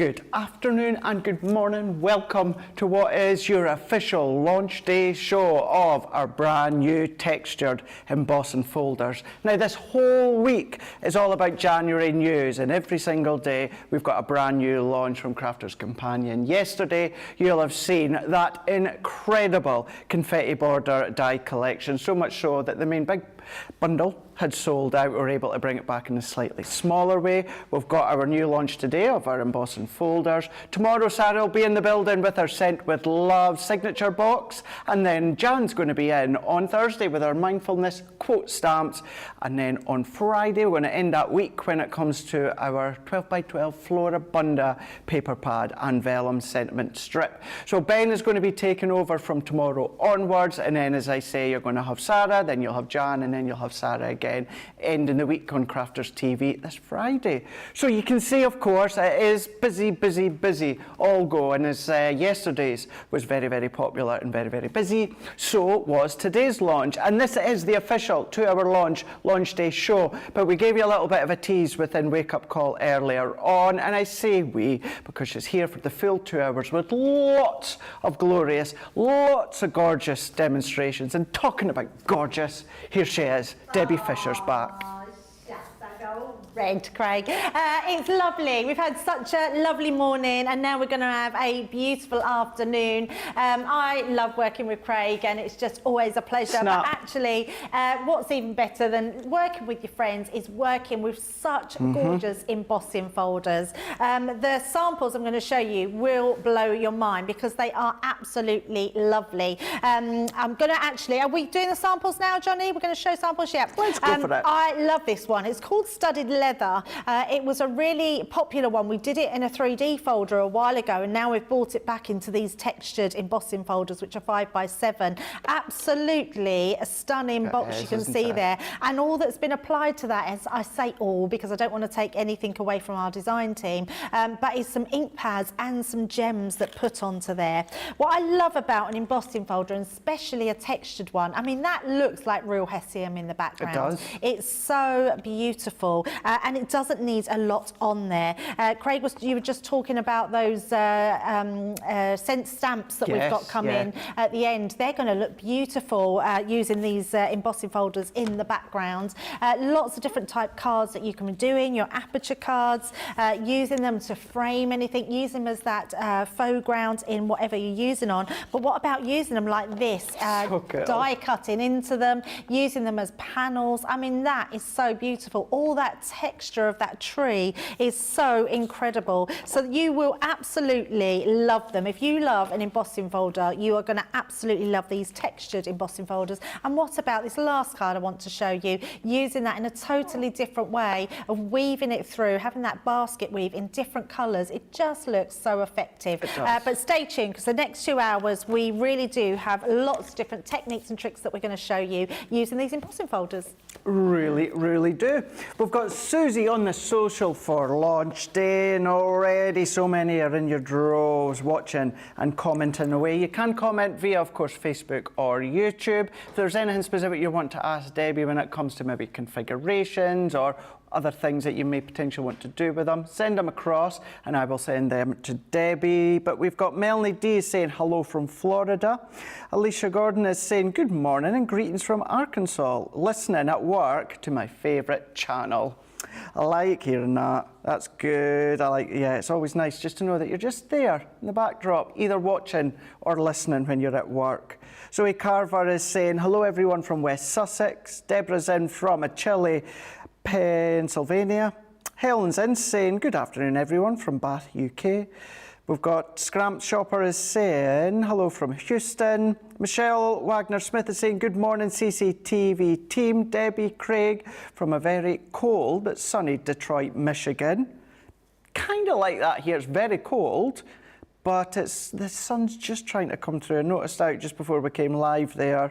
Good afternoon and good morning. Welcome to what is your official launch day show of our brand new textured embossing folders. Now this whole week is all about January news, and every single day we've got a brand new launch from Crafter's Companion. Yesterday you'll have seen that incredible confetti border die collection, so much so that the main big bundle had sold out. We were able to bring it back in a slightly smaller way. We've got our new launch today of our embossing folders. Tomorrow Sarah will be in the building with our Sent with Love signature box, and then Jan's going to be in on Thursday with our mindfulness quote stamps, and then on Friday we're going to end that week when it comes to our 12x12 Floribunda paper pad and vellum sentiment strip. So Ben is going to be taking over from tomorrow onwards, and then as I say, you're going to have Sarah, then you'll have Jan, and then you'll have Sarah again, ending the week on Crafters TV this Friday. So you can see, of course, it is busy all go, and as yesterday's was very popular and very busy, so was today's launch. And this is the official 2-hour launch day show, but we gave you a little bit of a tease within Wake Up Call earlier on, and I say we because she's here for the full 2 hours with lots of glorious, lots of gorgeous demonstrations. And talking about gorgeous, here she is, Debbie Fisher's back. Red, Craig. It's lovely. We've had such a lovely morning, and now we're going to have a beautiful afternoon. I love working with Craig, and it's just always a pleasure. Snap. But actually, what's even better than working with your friends is working with such gorgeous embossing folders. The samples I'm going to show you will blow your mind because they are absolutely lovely. I'm going to actually, are we doing the samples now, Johnny? We're going to show samples? Yeah. Let's go for it. I love this one. It's called Studded Leather. It was a really popular one. We did it in a 3D folder a while ago, and now we've brought it back into these textured embossing folders, which are 5x7. Absolutely a stunning box, you can see there. And all that's been applied to that is, I say all because I don't want to take anything away from our design team, but it's some ink pads and some gems that put onto there. What I love about an embossing folder, and especially a textured one, I mean, that looks like real hessium in the background. It does. It's so beautiful. And it doesn't need a lot on there. Craig, you were just talking about those scent stamps that we've got coming at the end. They're going to look beautiful using these embossing folders in the background. Lots of different type cards that you can be doing, your aperture cards, using them to frame anything, use them as that faux ground in whatever you're using on. But what about using them like this, die cutting into them, using them as panels? I mean, that is so beautiful. All that texture of that tree is so incredible. So you will absolutely love them. If you love an embossing folder, you are going to absolutely love these textured embossing folders. And what about this last card I want to show you, using that in a totally different way of weaving it through, having that basket weave in different colours. It just looks so effective. But stay tuned, because the next 2 hours we really do have lots of different techniques and tricks that we're going to show you using these embossing folders. Really do. We've got Susie on the social for launch day, and already so many are in your droves watching and commenting away. You can comment via, of course, Facebook or YouTube. If there's anything specific you want to ask Debbie when it comes to maybe configurations or other things that you may potentially want to do with them, send them across and I will send them to Debbie. But we've got Melanie D saying hello from Florida. Alicia Gordon is saying good morning and greetings from Arkansas, listening at work to my favourite channel. I like hearing that. That's good. It's always nice just to know that you're just there in the backdrop, either watching or listening when you're at work. Zoe Carver is saying hello everyone from West Sussex. Deborah's in from Chile, Pennsylvania. Helen's in saying good afternoon everyone from Bath, UK. We've got Scramp Shopper is saying hello from Houston. Michelle Wagner-Smith is saying good morning CCTV team. Debbie Craig from a very cold but sunny Detroit, Michigan. Kind of like that here. It's very cold, but the sun's just trying to come through. I noticed out just before we came live there.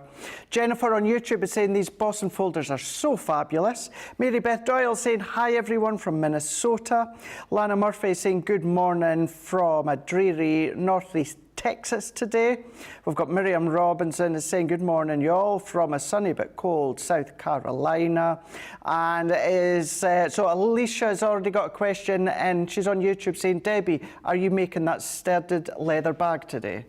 Jennifer on YouTube is saying these embossing folders are so fabulous. Mary Beth Doyle saying hi everyone from Minnesota. Lana Murphy saying good morning from a dreary northeast Texas today. We've got Miriam Robinson is saying, good morning, y'all, from a sunny but cold South Carolina. And so Alicia has already got a question, and she's on YouTube saying, Debbie, are you making that studded leather bag today?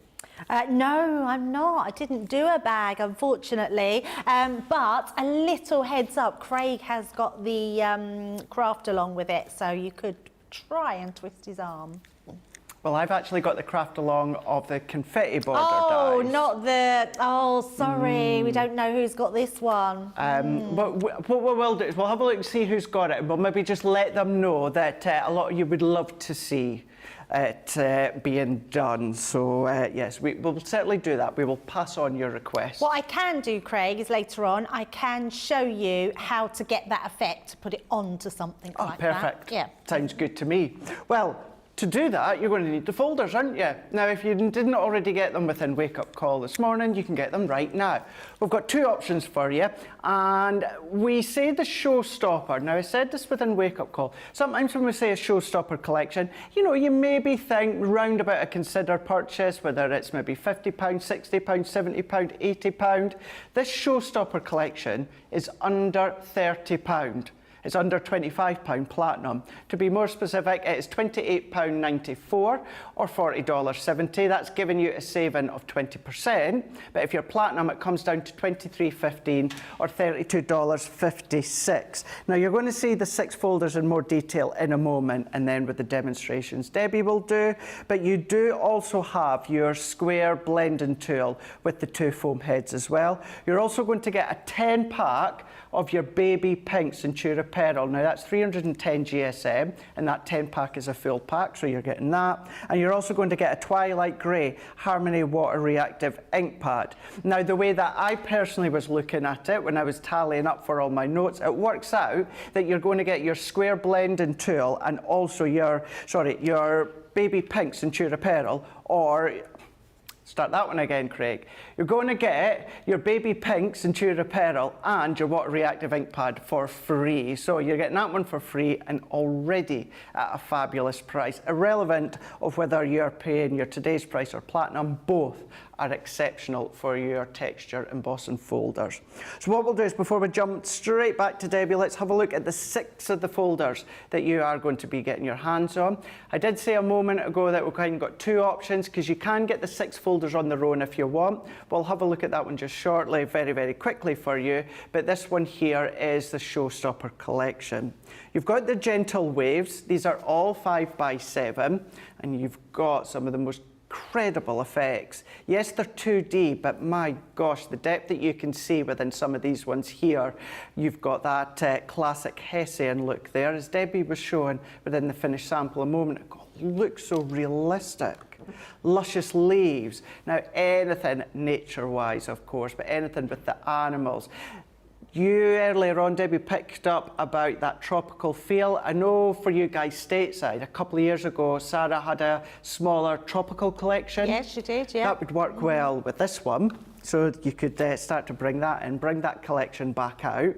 No, I'm not. I didn't do a bag, unfortunately. But a little heads up, Craig has got the craft along with it, so you could try and twist his arm. Well, I've actually got the craft along of the confetti border dies. Oh, not the... Oh, sorry. We don't know who's got this one. But what we will do is we'll have a look and see who's got it, and we'll maybe just let them know that a lot of you would love to see it being done. So, yes, we will certainly do that. We will pass on your request. What I can do, Craig, is later on, I can show you how to get that effect, to put it onto something like that. Oh, perfect. Yeah. Sounds good to me. Well, to do that, you're going to need the folders, aren't you? Now, if you didn't already get them within Wake Up Call this morning, you can get them right now. We've got two options for you, and we say the Showstopper. Now, I said this within Wake Up Call. Sometimes when we say a Showstopper collection, you know, you maybe think round about a considered purchase, whether it's maybe £50, £60, £70, £80. This Showstopper collection is under £30. It's under £25 platinum. To be more specific, it is £28.94 or $40.70. That's giving you a saving of 20%. But if you're platinum, it comes down to $23.15 or $32.56. Now, you're going to see the 6 folders in more detail in a moment, and then with the demonstrations Debbie will do. But you do also have your square blending tool with the 2 foam heads as well. You're also going to get a 10-pack of your baby pinks and Tura Pearl. Now, that's 310 GSM, and that 10-pack is a full pack, so you're getting that. And you're also going to get a Twilight Grey Harmony Water Reactive ink pad. Now, the way that I personally was looking at it when I was tallying up for all my notes, it works out that you're going to get your square blending tool and also your baby pinks and Tura Pearl, or start that one again, Craig. You're going to get your baby pinks and Tura Pearl and your water reactive ink pad for free. So you're getting that one for free and already at a fabulous price. Irrelevant of whether you're paying your today's price or platinum, both are exceptional for your texture embossing folders. So what we'll do is, before we jump straight back to Debbie, let's have a look at the 6 of the folders that you are going to be getting your hands on. I did say a moment ago that we've kind of got 2 options, because you can get the 6 folders on their own if you want. We'll have a look at that one just shortly, very, very quickly for you. But this one here is the Showstopper collection. You've got the gentle waves. These are all 5x7, and you've got some of the most incredible effects. Yes, they're 2D, but my gosh, the depth that you can see within some of these ones here. You've got that classic Hessian look there, as Debbie was showing within the finished sample a moment ago. Looks so realistic. Luscious leaves. Now, anything nature-wise, of course, but anything with the animals. You earlier on, Debbie, picked up about that tropical feel. I know for you guys stateside, a couple of years ago, Sarah had a smaller tropical collection. Yes, she did, yeah. That would work well with this one. So you could start to bring that in, bring that collection back out.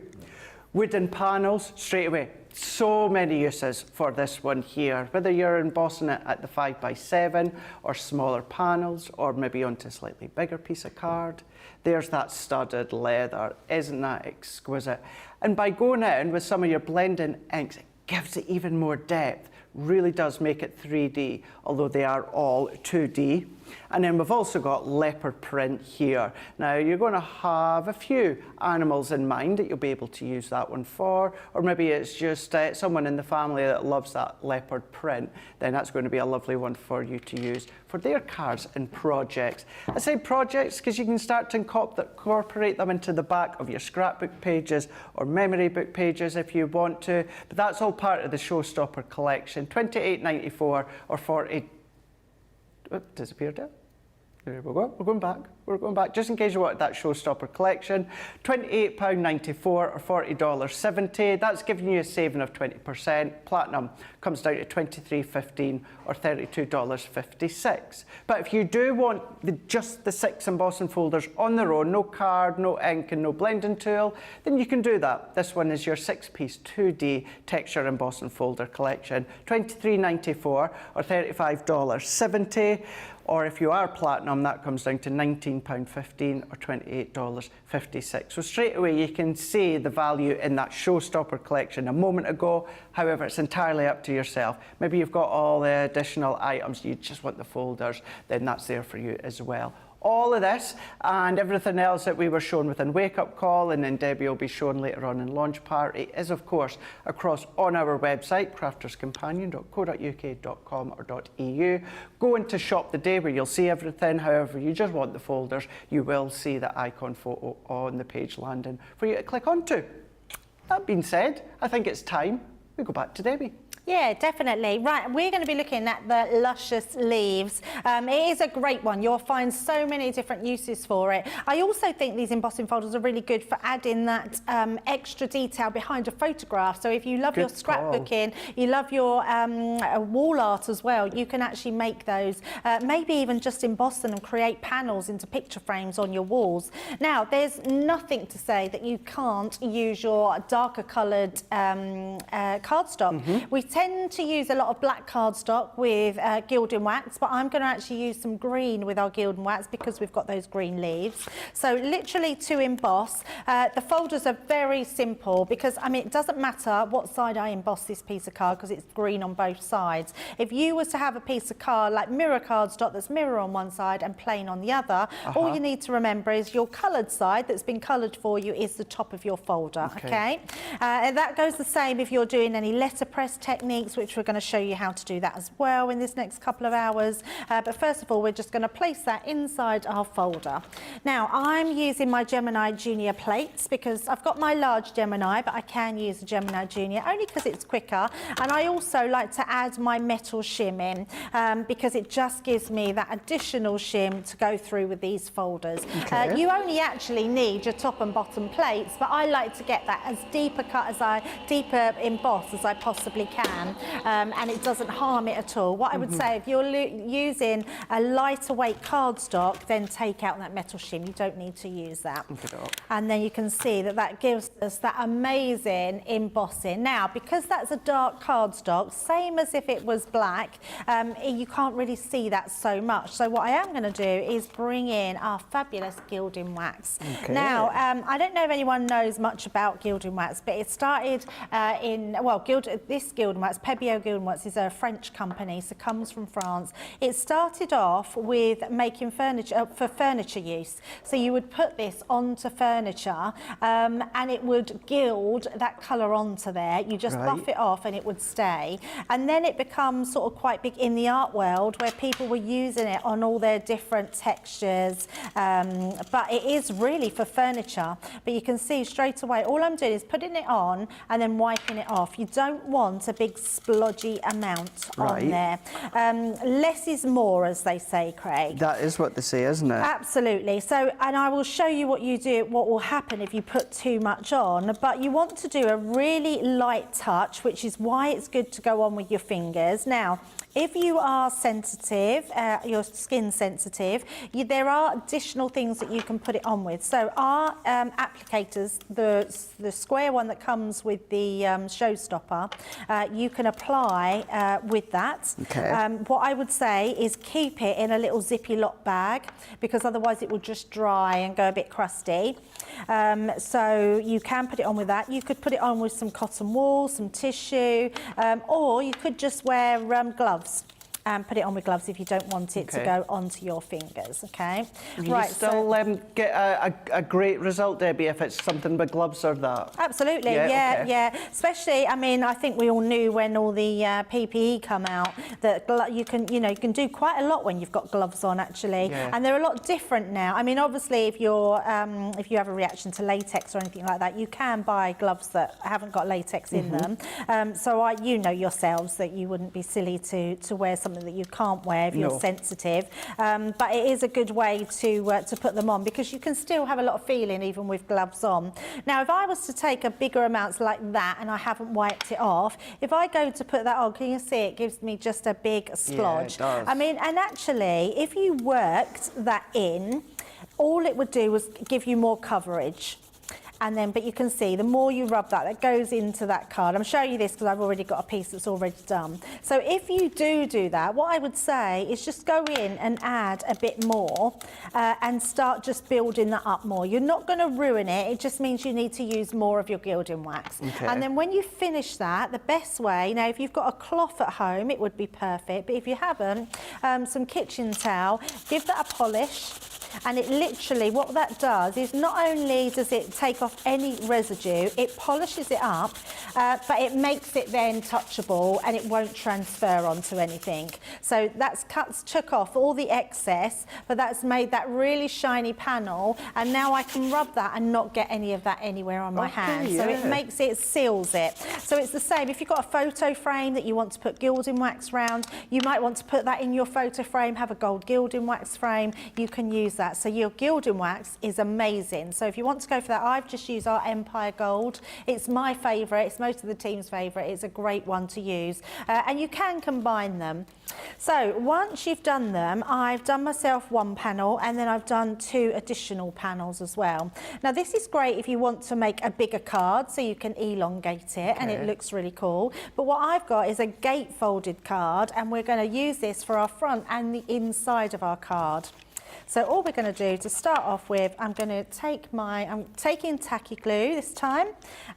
Wooden panels, straight away. So many uses for this one here, whether you're embossing it at the 5x7 or smaller panels, or maybe onto a slightly bigger piece of card. There's that studded leather. Isn't that exquisite? And by going in with some of your blending inks, it gives it even more depth. Really does make it 3D, although they are all 2D. And then we've also got leopard print here. Now, you're going to have a few animals in mind that you'll be able to use that one for, or maybe it's just someone in the family that loves that leopard print. Then that's going to be a lovely one for you to use for their cards and projects. I say projects because you can start to incorporate them into the back of your scrapbook pages or memory book pages if you want to. But that's all part of the Showstopper collection. $28.94 or $40. Disappeared it. There we go. We're going back. We're going back, just in case you wanted that Showstopper collection, £28.94 or $40.70. That's giving you a saving of 20%. Platinum comes down to $23.15 or $32.56. But if you do want just the 6 embossing folders on their own, no card, no ink and no blending tool, then you can do that. This one is your 6-piece 2D texture embossing folder collection, $23.94 or $35.70. Or if you are platinum, that comes down to £19.15 or $28.56. So straight away you can see the value in that Showstopper collection a moment ago. However, it's entirely up to yourself. Maybe you've got all the additional items, you just want the folders, then that's there for you as well. All of this and everything else that we were shown within Wake Up Call and then Debbie will be shown later on in Launch Party is of course across on our website, crafterscompanion.co.uk.com or .eu. Go into Shop the Day where you'll see everything. However, you just want the folders, you will see the icon photo on the page landing for you to click onto. That being said, I think it's time we go back to Debbie. Yeah, definitely. Right, we're going to be looking at the Luscious Leaves. It is a great one. You'll find so many different uses for it. I also think these embossing folders are really good for adding that extra detail behind a photograph. So if you love your scrapbooking, you love your wall art as well, you can actually make those, maybe even just emboss them and create panels into picture frames on your walls. Now, there's nothing to say that you can't use your darker coloured cardstock. We tend to use a lot of black cardstock with Gilding wax, but I'm going to actually use some green with our Gilding wax because we've got those green leaves. So literally to emboss, the folders are very simple because, I mean, it doesn't matter what side I emboss this piece of card because it's green on both sides. If you were to have a piece of card like mirror cardstock that's mirror on one side and plain on the other, all you need to remember is your coloured side that's been coloured for you is the top of your folder, okay? And that goes the same if you're doing any letterpress techniques, which we're going to show you how to do that as well in this next couple of hours. But first of all, we're just going to place that inside our folder. Now, I'm using my Gemini Junior plates because I've got my large Gemini, but I can use a Gemini Junior only because it's quicker. And I also like to add my metal shim in because it just gives me that additional shim to go through with these folders. You only actually need your top and bottom plates, but I like to get that as deeper cut as deeper emboss as I possibly can. And it doesn't harm it at all. What I would say, if you're using a lighter weight cardstock, then take out that metal shim. You don't need to use that. And then you can see that that gives us that amazing embossing. Now, because that's a dark cardstock, same as if it was black, you can't really see that so much. So what I am going to do is bring in our fabulous Gilding wax. Now, I don't know if anyone knows much about Gilding wax, but it started this Gilding wax, Pebio Gilding wax, is a French company, so comes from France. It started off with making furniture for furniture use. So you would put this onto furniture and it would gild that colour onto there. You just buff it off and it would stay. And then it becomes sort of quite big in the art world where people were using it on all their different textures. But it is really for furniture. But you can see straight away, all I'm doing is putting it on and then wiping it off. You don't want a big splodgy amount on there. Less is more, as they say, Craig. That is what they say, isn't it? Absolutely. So, and I will show you what will happen if you put too much on, but you want to do a really light touch, which is why it's good to go on with your fingers. Now, if you are sensitive, your skin sensitive, there are additional things that you can put it on with. So our applicators, the square one that comes with the Showstopper, you can apply with that. What I would say is keep it in a little zippy lock bag because otherwise it will just dry and go a bit crusty. So you can put it on with that. You could put it on with some cotton wool, some tissue, or you could just wear gloves. And put it on with gloves if you don't want it to go onto your fingers, okay? You still get a great result, Debbie, if it's something with gloves or that? Absolutely, yeah. Especially, I mean, I think we all knew when all the PPE come out that you can do quite a lot when you've got gloves on, actually. And they're a lot different now. I mean, obviously, if you have a reaction to latex or anything like that, you can buy gloves that haven't got latex in them. So you know yourselves that you wouldn't be silly to wear something something that you can't wear if you're sensitive, but it is a good way to put them on because you can still have a lot of feeling even with gloves on. Now, if I was to take a bigger amounts like that and I haven't wiped it off, if I go to put that on, can you see it gives me just a big splodge? Yeah, it does. I mean, and actually, if you worked that in, all it would do was give you more coverage. And then, but you can see, the more you rub that, that goes into that card. I'm showing you this because I've already got a piece that's already done. So if you do that, what I would say is just go in and add a bit more and start just building that up more. You're not going to ruin it. It just means you need to use more of your gilding wax. Okay. And then when you finish that, the best way, now if you've got a cloth at home, it would be perfect. But if you haven't, some kitchen towel, give that a polish. And it literally, what that does is not only does it take off any residue, it polishes it up, but it makes it then touchable and it won't transfer onto anything. So that's took off all the excess, but that's made that really shiny panel, and now I can rub that and not get any of that anywhere on my hand. So it makes it, seals it. So it's the same, if you've got a photo frame that you want to put gilding wax round, you might want to put that in your photo frame, have a gold gilding wax frame, you can use that. So your gilding wax is amazing. So if you want to go for that, I've just used our Empire Gold. It's my favourite, it's most of the team's favourite. It's a great one to use. And you can combine them. So once you've done them, I've done myself one panel and then I've done 2 additional panels as well. Now this is great if you want to make a bigger card so you can elongate it and it looks really cool. But what I've got is a gate-folded card and we're going to use this for our front and the inside of our card. So all we're going to do to start off with, I'm taking tacky glue this time,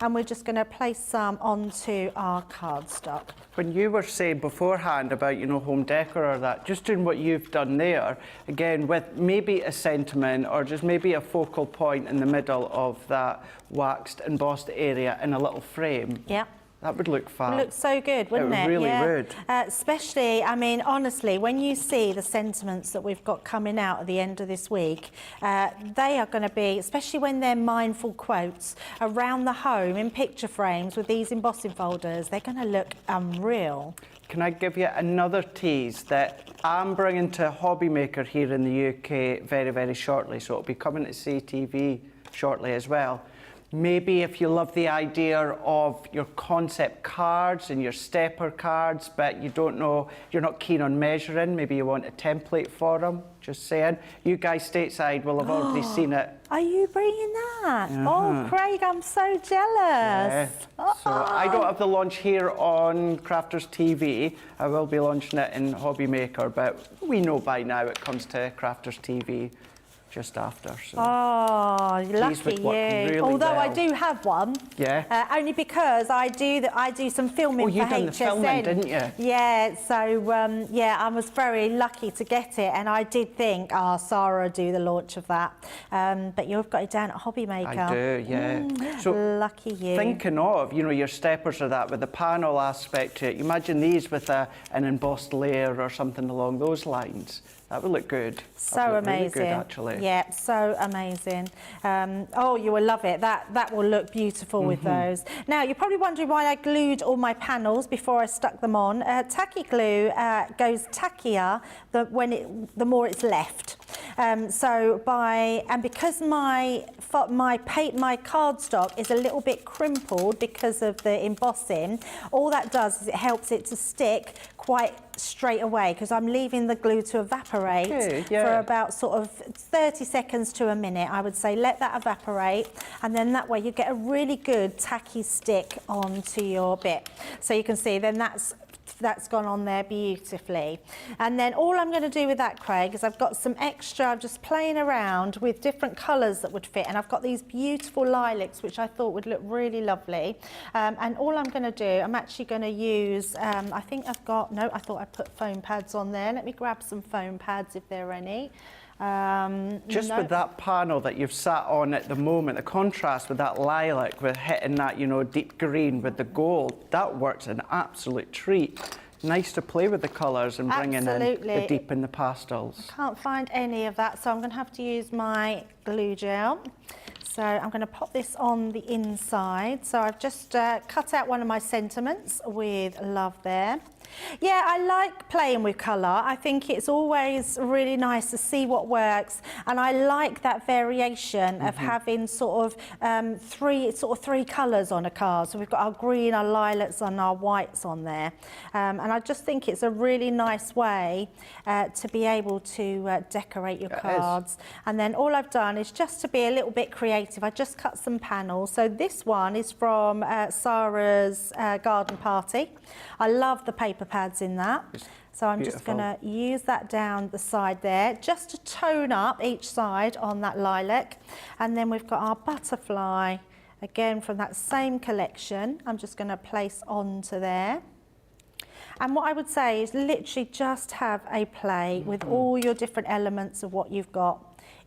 and we're just going to place some onto our cardstock. When you were saying beforehand about, you know, home decor or that, just doing what you've done there, again, with maybe a sentiment or just maybe a focal point in the middle of that waxed, embossed area in a little frame. Yeah. That would look fab. It would look so good, wouldn't it? It really would. Especially, I mean, honestly, when you see the sentiments that we've got coming out at the end of this week, they are going to be, especially when they're mindful quotes, around the home in picture frames with these embossing folders, they're going to look unreal. Can I give you another tease that I'm bringing to Hobby Maker here in the UK very, very shortly, so it'll be coming to CTV shortly as well. Maybe if you love the idea of your concept cards and your stepper cards, but you don't know, you're not keen on measuring, maybe you want a template for them, just saying. You guys stateside will have already seen it. Are you bringing that? Oh, Craig, I'm so jealous. So I don't have the launch here on Crafters TV. I will be launching it in Hobby Maker, but we know by now it comes to Crafters TV just after. So. Oh, lucky you. Really Although well. I do have one. Yeah. Only because I do some filming for HSN. Oh, you done the filming, didn't you? Yeah, so yeah, I was very lucky to get it, and I did think, Sarah will do the launch of that. But you've got it down at Hobby Maker. I do, yeah. So lucky you. Thinking of, you know, your steppers or that with the panel aspect to it, you imagine these with an embossed layer or something along those lines. That would look good. So amazing. Really good, actually. Yeah, so amazing. Oh, you will love it. That will look beautiful with those. Now, you're probably wondering why I glued all my panels before I stuck them on. Tacky glue goes tackier the more it's left. Because my cardstock is a little bit crimpled because of the embossing, all that does is it helps it to stick quite straight away because I'm leaving the glue to evaporate for about sort of 30 seconds to a minute. I would say let that evaporate, and then that way you get a really good tacky stick onto your bit. So you can see then that's gone on there beautifully. And then all I'm going to do with that, Craig, is I've got some extra, I'm just playing around with different colours that would fit, and I've got these beautiful lilacs which I thought would look really lovely. And all I'm going to do, I'm actually going to use, I think I've got, no, I thought I put foam pads on there. Let me grab some foam pads if there are any. Just with that panel that you've sat on at the moment, the contrast with that lilac, with hitting that, you know, deep green with the gold, that works an absolute treat. Nice to play with the colours and bringing in the deep and the pastels. I can't find any of that, so I'm going to have to use my glue gel. So I'm going to pop this on the inside. So I've just cut out one of my sentiments with love there. Yeah, I like playing with colour. I think it's always really nice to see what works, and I like that variation of having sort of three colours on a card. So we've got our green, our lilacs, and our whites on there, and I just think it's a really nice way to be able to decorate your cards. And then all I've done is just to be a little bit creative. I just cut some panels. So this one is from Sarah's garden party. I love the paper pads in that. So I'm just going to use that down the side there, just to tone up each side on that lilac. And then we've got our butterfly, again from that same collection. I'm just going to place onto there. And what I would say is literally just have a play with all your different elements of what you've got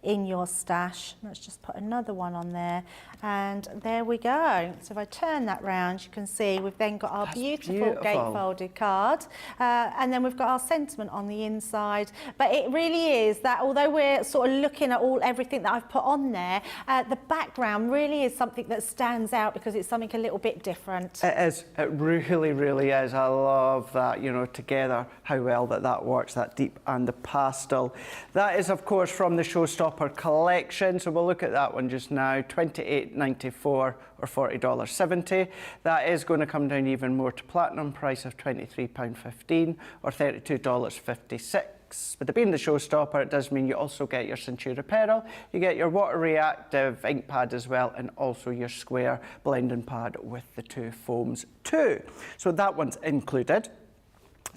in your stash. Let's just put another one on there, and there we go. So if I turn that round, you can see we've then got our beautiful gatefolded card, and then we've got our sentiment on the inside. But it really is that although we're sort of looking at everything that I've put on there, the background really is something that stands out because it's something a little bit different. It is. It really, really is. I love that, you know, together, how well that works, that deep and the pastel. That is, of course, from the Showstopper collection. So we'll look at that one just now, $28.94 or $40.70. That is going to come down even more to platinum price of £23.15 or $32.56. With it being the Showstopper, it does mean you also get your Centura Pearl, you get your water reactive ink pad as well, and also your square blending pad with the two foams too. So that one's included.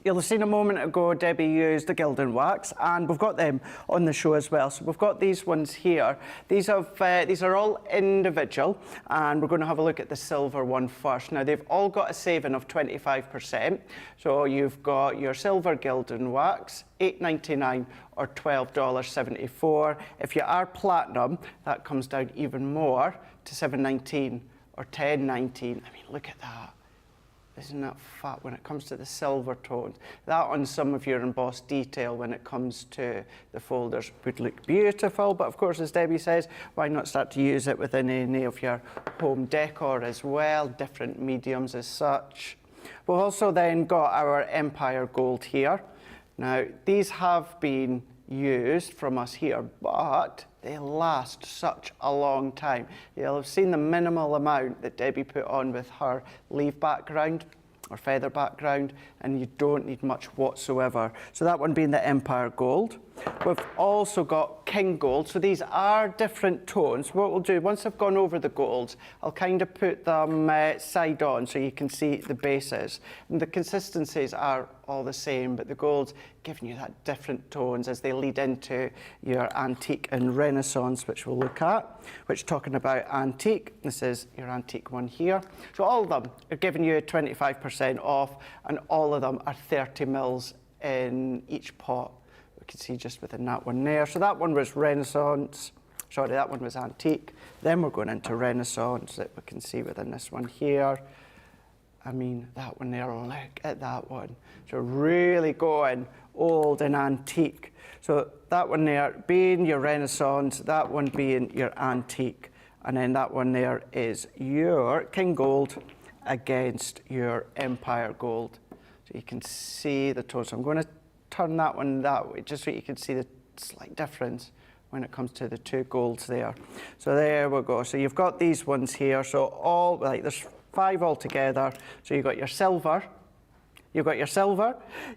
You'll have seen a moment ago Debbie used the Gilding wax, and we've got them on the show as well. So we've got these ones here. These are all individual, and we're going to have a look at the silver one first. Now they've all got a saving of 25%. So you've got your silver Gilding wax, $8.99 or $12.74. If you are platinum, that comes down even more to $7.19 or $10.19. I mean, look at that. Isn't that fat when it comes to the silver tones? That on some of your embossed detail when it comes to the folders would look beautiful. But of course, as Debbie says, why not start to use it within any of your home decor as well, different mediums as such. We've also then got our Empire Gold here. Now, these have been used from us here, but they last such a long time. You'll have seen the minimal amount that Debbie put on with her leaf background or feather background, and you don't need much whatsoever. So that one being the Empire Gold. We've also got King Gold. So these are different tones. What we'll do, once I've gone over the golds, I'll kind of put them side on so you can see the bases. And the consistencies are all the same, but the golds giving you that different tones as they lead into your antique and Renaissance, which we'll look at. Which, talking about antique, this is your antique one here. So all of them are giving you 25% off, and all of them are 30 mils in each pot. We can see just within that one there. So that one was Renaissance. Sorry, that one was antique. Then we're going into Renaissance that we can see within this one here. I mean, that one there, look at that one. So really going old and antique. So that one there being your Renaissance, that one being your antique. And then that one there is your King Gold against your Empire Gold. So you can see the tones. So I'm going to turn that one that way, just so you can see the slight difference when it comes to the two golds there. So there we go. So you've got these ones here. So all, like, there's 5 altogether. So you've got your silver,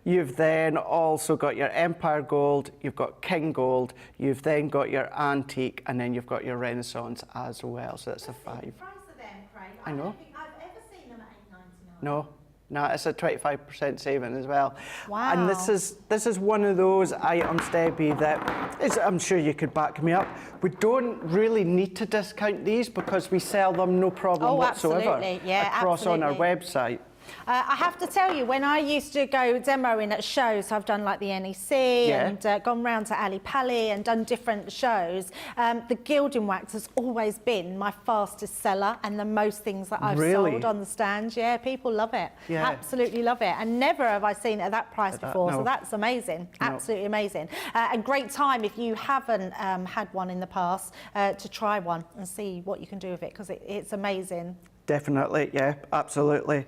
you've then also got your Empire Gold, you've got King Gold, you've then got your antique, and then you've got your Renaissance as well. So that's the 5. The price of them, Craig. I know. I don't think I've ever seen them at $8.99. No, it's a 25% saving as well. Wow. And this is one of those items, Debbie, that is, I'm sure you could back me up. We don't really need to discount these because we sell them no problem whatsoever across on our website. I have to tell you, when I used to go demoing at shows, I've done like the NEC and gone round to Ali Pali and done different shows, the Gilding wax has always been my fastest seller and the most things that I've sold on the stand. Yeah, people love it. Yeah. Absolutely love it. And never have I seen it at that price before, so that's amazing. Absolutely amazing. And great time if you haven't had one in the past to try one and see what you can do with it, because it's amazing. Definitely, yeah, absolutely.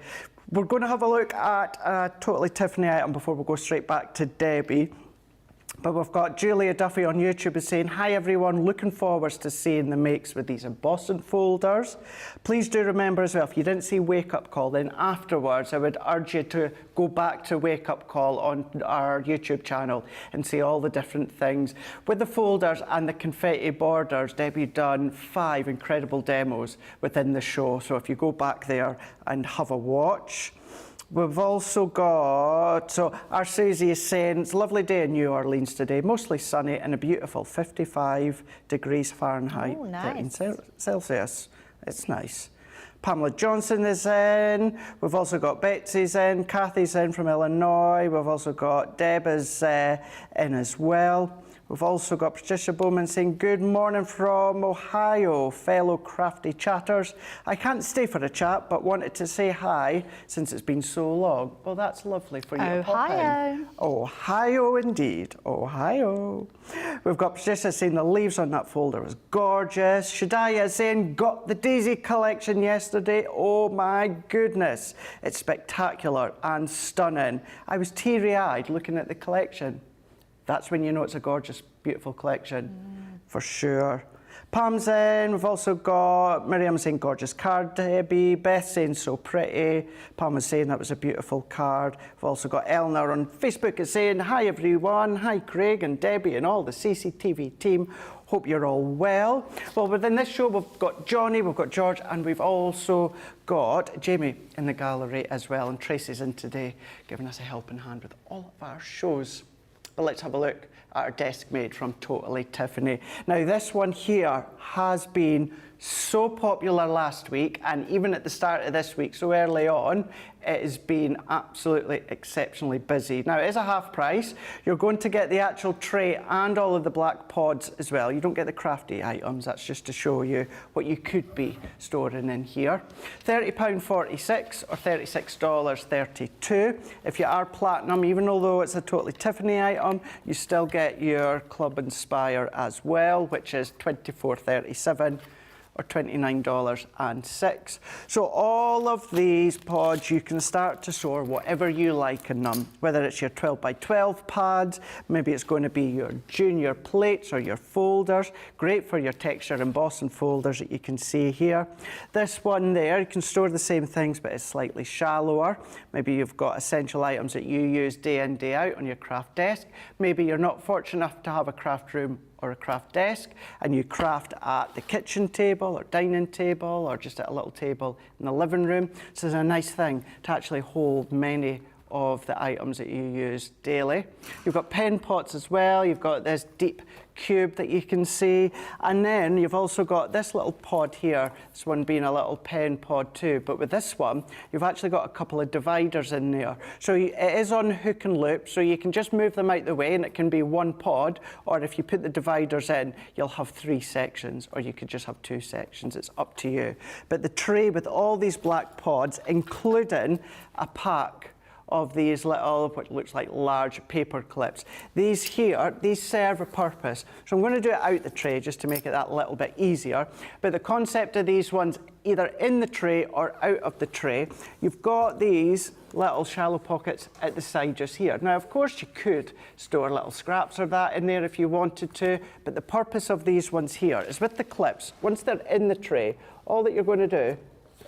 We're going to have a look at a totally Tiffany item before we go straight back to Debbie. But we've got Julia Duffy on YouTube is saying, hi everyone, looking forward to seeing the makes with these embossing folders. Please do remember as well, if you didn't see Wake Up Call, then afterwards I would urge you to go back to Wake Up Call on our YouTube channel and see all the different things. With the folders and the confetti borders, Debbie done 5 incredible demos within the show. So if you go back there and have a watch. We've also got, so our Susie is saying, it's a lovely day in New Orleans today, mostly sunny and a beautiful 55 degrees Fahrenheit, Oh, nice. 13 Celsius. It's nice. Pamela Johnson is in. We've also got Betsy's in. Kathy's in from Illinois. We've also got Deb is in as well. We've also got Patricia Bowman saying, good morning from Ohio, fellow crafty chatters. I can't stay for a chat, but wanted to say hi since it's been so long. Well, that's lovely for you to pop in. Ohio. Ohio indeed, Ohio. We've got Patricia saying the leaves on that folder was gorgeous. Shadaya saying, got the Daisy collection yesterday. Oh my goodness, it's spectacular and stunning. I was teary-eyed looking at the collection. That's when you know it's a gorgeous, beautiful collection, for sure. Pam's in. We've also got Miriam saying gorgeous card, Debbie. Beth saying so pretty. Pam was saying that was a beautiful card. We've also got Eleanor on Facebook is saying, hi everyone. Hi Craig and Debbie and all the CCTV team. Hope you're all well. Well, within this show, we've got Johnny, we've got George, and we've also got Jamie in the gallery as well. And Tracy's in today, giving us a helping hand with all of our shows. But let's have a look at our desk made from Totally Tiffany. Now this one here has been so popular last week, and even at the start of this week, so early on, it has been absolutely exceptionally busy. Now it is a half price. You're going to get the actual tray and all of the black pods as well. You don't get the crafty items, that's just to show you what you could be storing in here. £30.46 or $36.32. If you are platinum, even although it's a Totally Tiffany item, you still get your Club Inspire as well, which is $24.37. or $29.06. So all of these pods, you can start to store whatever you like in them, whether it's your 12 by 12 pads, maybe it's going to be your junior plates or your folders. Great for your texture embossing folders that you can see here. This one there, you can store the same things, but it's slightly shallower. Maybe you've got essential items that you use day in, day out on your craft desk. Maybe you're not fortunate enough to have a craft room or a craft desk, and you craft at the kitchen table or dining table or just at a little table in the living room. So it's a nice thing to actually hold many of the items that you use daily. You've got pen pots as well. You've got this deep cube that you can see, and then you've also got this little pod here, this one being a little pen pod too, but with this one you've actually got a couple of dividers in there, so it is on hook and loop, so you can just move them out the way and it can be one pod, or if you put the dividers in you'll have 3 sections, or you could just have 2 sections. It's up to you. But the tray with all these black pods, including a pack of these little, what looks like large paper clips. These here, these serve a purpose. So I'm going to do it out the tray just to make it that little bit easier. But the concept of these ones, either in the tray or out of the tray, you've got these little shallow pockets at the side just here. Now, of course, you could store little scraps or that in there if you wanted to, but the purpose of these ones here is with the clips, once they're in the tray, all that you're going to do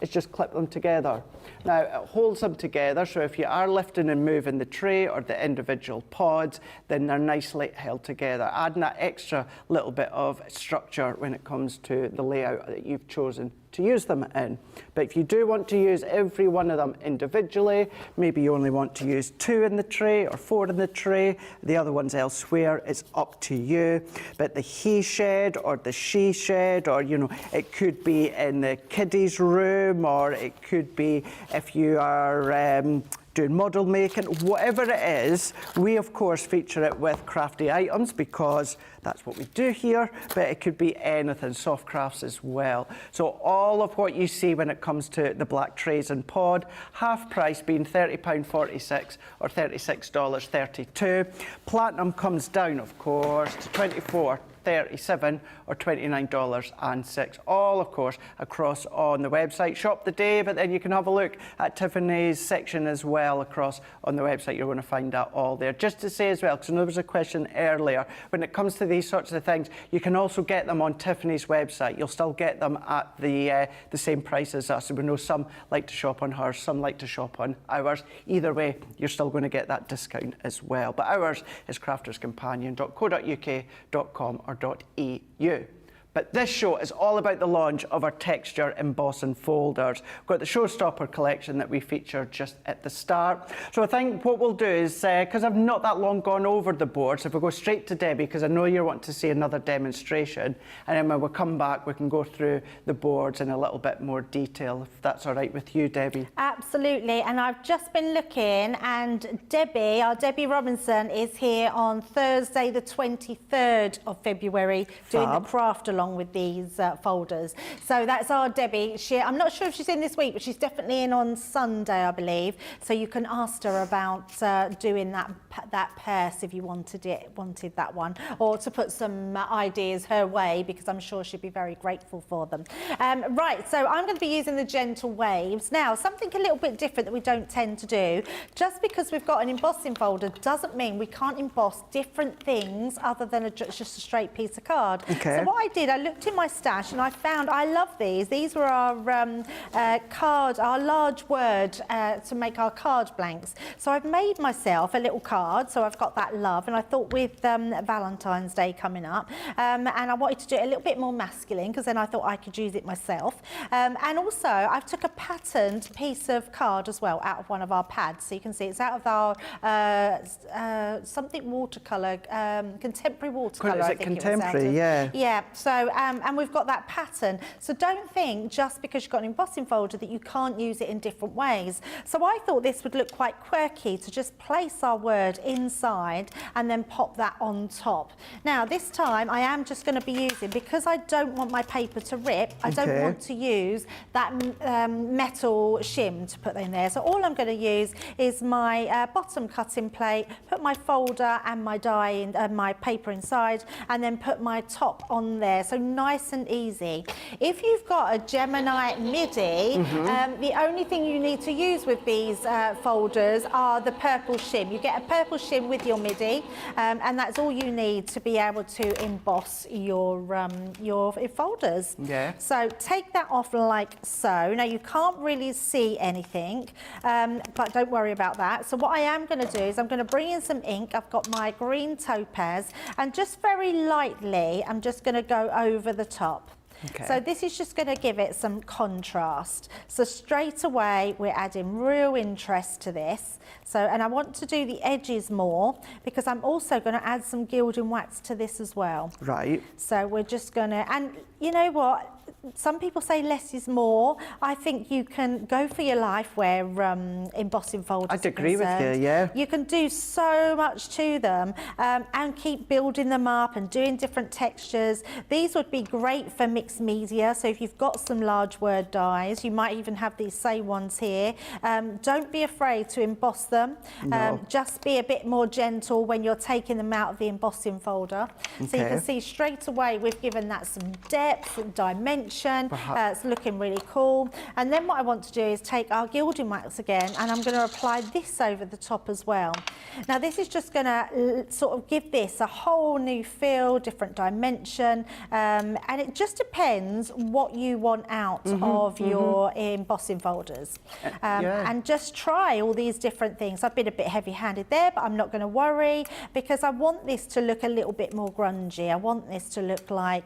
is just clip them together. Now, it holds them together, so if you are lifting and moving the tray or the individual pods, then they're nicely held together, adding that extra little bit of structure when it comes to the layout that you've chosen to use them in. But if you do want to use every one of them individually, maybe you only want to use 2 in the tray or 4 in the tray, the other ones elsewhere, it's up to you. But the he shed or the she shed, or you know, it could be in the kiddies room, or it could be if you are doing model making, whatever it is, we of course feature it with crafty items because that's what we do here, but it could be anything, soft crafts as well. So all of what you see when it comes to the black trays and pod, half price being £30.46 or $36.32. Platinum comes down, of course, to $37 or $29.06. All, of course, across on the website. Shop the day, but then you can have a look at Tiffany's section as well across on the website. You're going to find that all there. Just to say as well, because I know there was a question earlier, when it comes to these sorts of things, you can also get them on Tiffany's website. You'll still get them at the same price as us. We know some like to shop on hers, some like to shop on ours. Either way, you're still going to get that discount as well. But ours is crafterscompanion.co.uk.com or .eu. But this show is all about the launch of our texture embossing folders. We've got the Showstopper collection that we featured just at the start. So I think what we'll do is, because I've not that long gone over the boards, if we go straight to Debbie, because I know you want to see another demonstration, and then when we come back, we can go through the boards in a little bit more detail, if that's all right with you, Debbie. Absolutely, and I've just been looking, and Debbie, our Debbie Robinson, is here on Thursday, the 23rd of February, doing the craft along with these folders. So that's our Debbie. I'm not sure if she's in this week, but she's definitely in on Sunday, I believe. So you can ask her about doing that purse if you wanted that one, or to put some ideas her way, because I'm sure she'd be very grateful for them. Right, so I'm going to be using the gentle waves. Now, something a little bit different that we don't tend to do. Just because we've got an embossing folder doesn't mean we can't emboss different things other than just a straight piece of card. Okay. So what I did, I looked in my stash and I found, I love these. These were our our large word to make our card blanks. So I've made myself a little card. So I've got that love, and I thought with Valentine's Day coming up, and I wanted to do it a little bit more masculine, because then I thought I could use it myself. And also I've took a patterned piece of card as well out of one of our pads. So you can see it's out of our something watercolour, contemporary watercolour. Is it contemporary? Yeah. Yeah. So and we've got that pattern. So don't think just because you've got an embossing folder that you can't use it in different ways. So I thought this would look quite quirky to just place our word inside and then pop that on top. Now this time I am just going to be using, because I don't want my paper to rip, I don't want to use that metal shim to put in there. So all I'm going to use is my bottom cutting plate, put my folder and my die in, my paper inside, and then put my top on there. So nice and easy. If you've got a Gemini MIDI, the only thing you need to use with these folders are the purple shim. You get a purple shim with your MIDI, and that's all you need to be able to emboss your folders. Yeah. So take that off like so. Now you can't really see anything, but don't worry about that. So what I am going to do is I'm going to bring in some ink. I've got my green topaz, and just very lightly I'm just going to go over the top. Okay. So this is just going to give it some contrast. So straight away we're adding real interest to this. So, and I want to do the edges more, because I'm also going to add some gilding wax to this as well. Right. So we're just going to, and you know what? Some people say less is more. I think you can go for your life where embossing folders I'd agree with you, yeah. You can do so much to them, and keep building them up and doing different textures. These would be great for mixed media. So if you've got some large word dies, you might even have these same ones here. Don't be afraid to emboss them. No. Just be a bit more gentle when you're taking them out of the embossing folder. So you can see straight away we've given that some depth and dimension. It's looking really cool. And then what I want to do is take our gilding wax again, and I'm going to apply this over the top as well. Now this is just going to sort of give this a whole new feel, different dimension, and it just depends what you want out of your embossing folders. And just try all these different things. I've been a bit heavy-handed there, but I'm not going to worry, because I want this to look a little bit more grungy. I want this to look like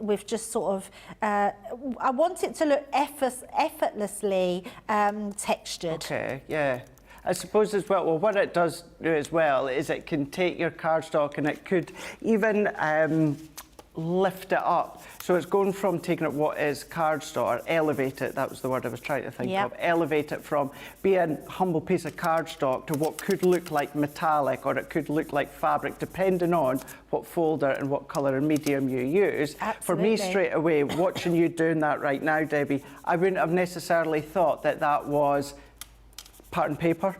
we've just sort of I want it to look effortlessly textured. Okay, yeah. I suppose as well, what it does do as well is it can take your cardstock and it could even lift it up. So it's going from taking it what is cardstock, or elevate it, that was the word I was trying to think of, elevate it from being a humble piece of cardstock to what could look like metallic, or it could look like fabric, depending on what folder and what colour and medium you use. Absolutely. For me, straight away, watching you doing that right now, Debbie, I wouldn't have necessarily thought that that was pattern paper.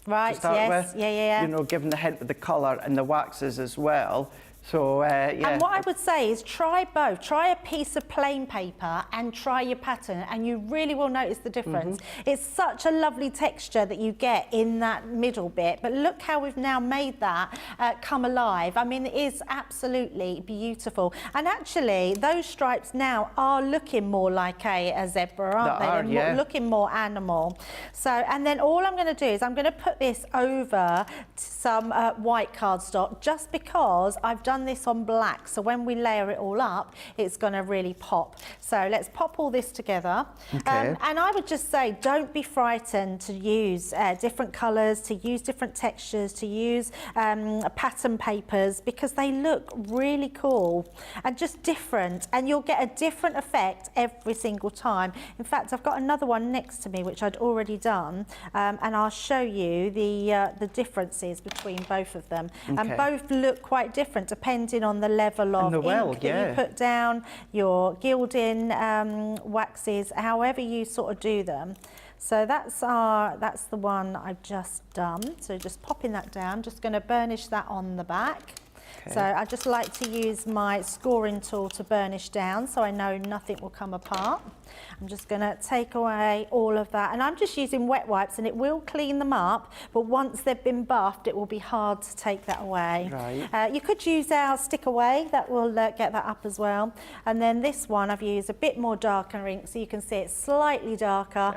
Right, to start yes, with. yeah. You know, given the hint of the colour and the waxes as well. So, yeah. And what I would say is try both. Try a piece of plain paper and try your pattern, and you really will notice the difference. It's such a lovely texture that you get in that middle bit, but look how we've now made that come alive. I mean, it is absolutely beautiful. And actually, those stripes now are looking more like a zebra, aren't they? They're looking more animal. So, and then all I'm going to do is I'm going to put this over some white cardstock, just because I've done this on black, so when we layer it all up, it's going to really pop. So let's pop all this together. And I would just say, don't be frightened to use different colours, to use different textures, to use pattern papers, because they look really cool and just different, and you'll get a different effect every single time. In fact, I've got another one next to me which I'd already done, and I'll show you the differences between both of them. And both look quite different depending on the level of ink that you put down, your gilding waxes, however you sort of do them. So that's the one I've just done. So just popping that down, just going to burnish that on the back. So I just like to use my scoring tool to burnish down, so I know nothing will come apart. I'm just going to take away all of that, and I'm just using wet wipes, and it will clean them up, but once they've been buffed, it will be hard to take that away. Right. You could use our stick away, that will get that up as well. And then this one, I've used a bit more darker ink, so you can see it's slightly darker,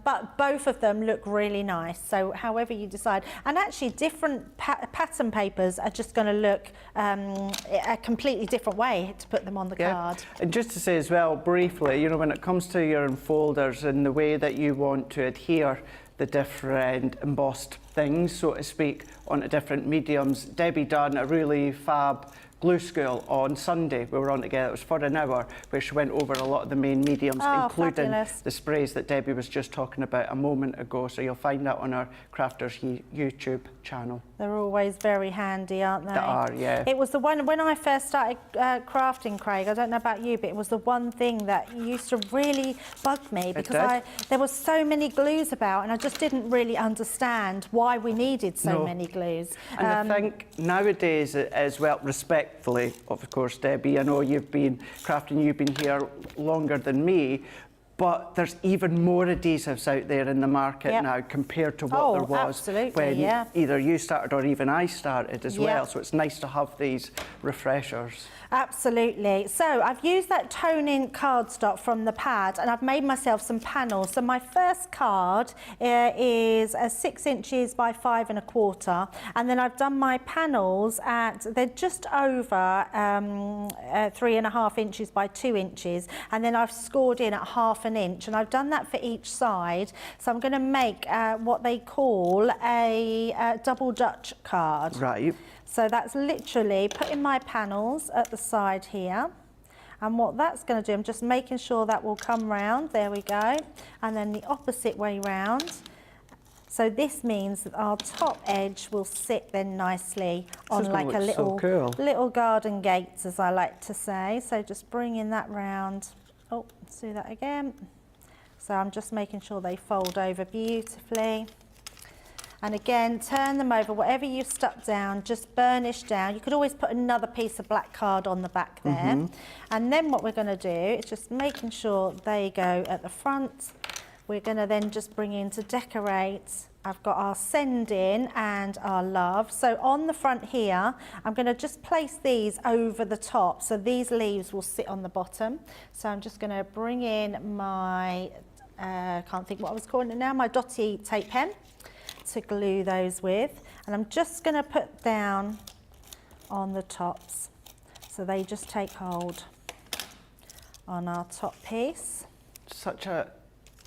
but both of them look really nice. So however you decide, and actually different pattern papers are just going to look a completely different way to put them on the card. And just to say as well, briefly, you know, when it comes to your enfolders and the way that you want to adhere the different embossed things, so to speak, onto different mediums, Debbie done a really fab glue school on Sunday. We were on together. It was for an hour, where she went over a lot of the main mediums, including the sprays that Debbie was just talking about a moment ago. So you'll find that on our Crafters YouTube channel. They're always very handy, aren't they? They are, yeah. It was the one, when I first started crafting, Craig, I don't know about you, but it was the one thing that used to really bug me, because there were so many glues about, and I just didn't really understand why we needed so many glues. And I think nowadays as well, respectfully, of course, Debbie, I know you've been crafting, you've been here longer than me, but there's even more adhesives out there in the market now compared to what there was when either you started or even I started as well. So it's nice to have these refreshers. Absolutely. So I've used that toning cardstock from the pad, and I've made myself some panels. So my first card is 6 inches by 5 1/4, and then I've done my panels they're just over 3 1/2 inches by 2 inches, and then I've scored in at 1/2 inch, and I've done that for each side. So I'm going to make what they call a double Dutch card. Right. So that's literally putting my panels at the side here. And what that's going to do, I'm just making sure that will come round. There we go. And then the opposite way round. So this means that our top edge will sit then nicely on like a little garden gate, as I like to say. So just bringing that round. Oh, let's do that again. So I'm just making sure they fold over beautifully. And again, turn them over, whatever you've stuck down, just burnish down. You could always put another piece of black card on the back there. And then what we're going to do is just making sure they go at the front. We're going to then just bring in to decorate. I've got our send in and our love. So on the front here, I'm going to just place these over the top. So these leaves will sit on the bottom. So I'm just going to bring in my, can't think what I was calling it now, my dotty tape pen to glue those with, and I'm just going to put down on the tops so they just take hold on our top piece. Such a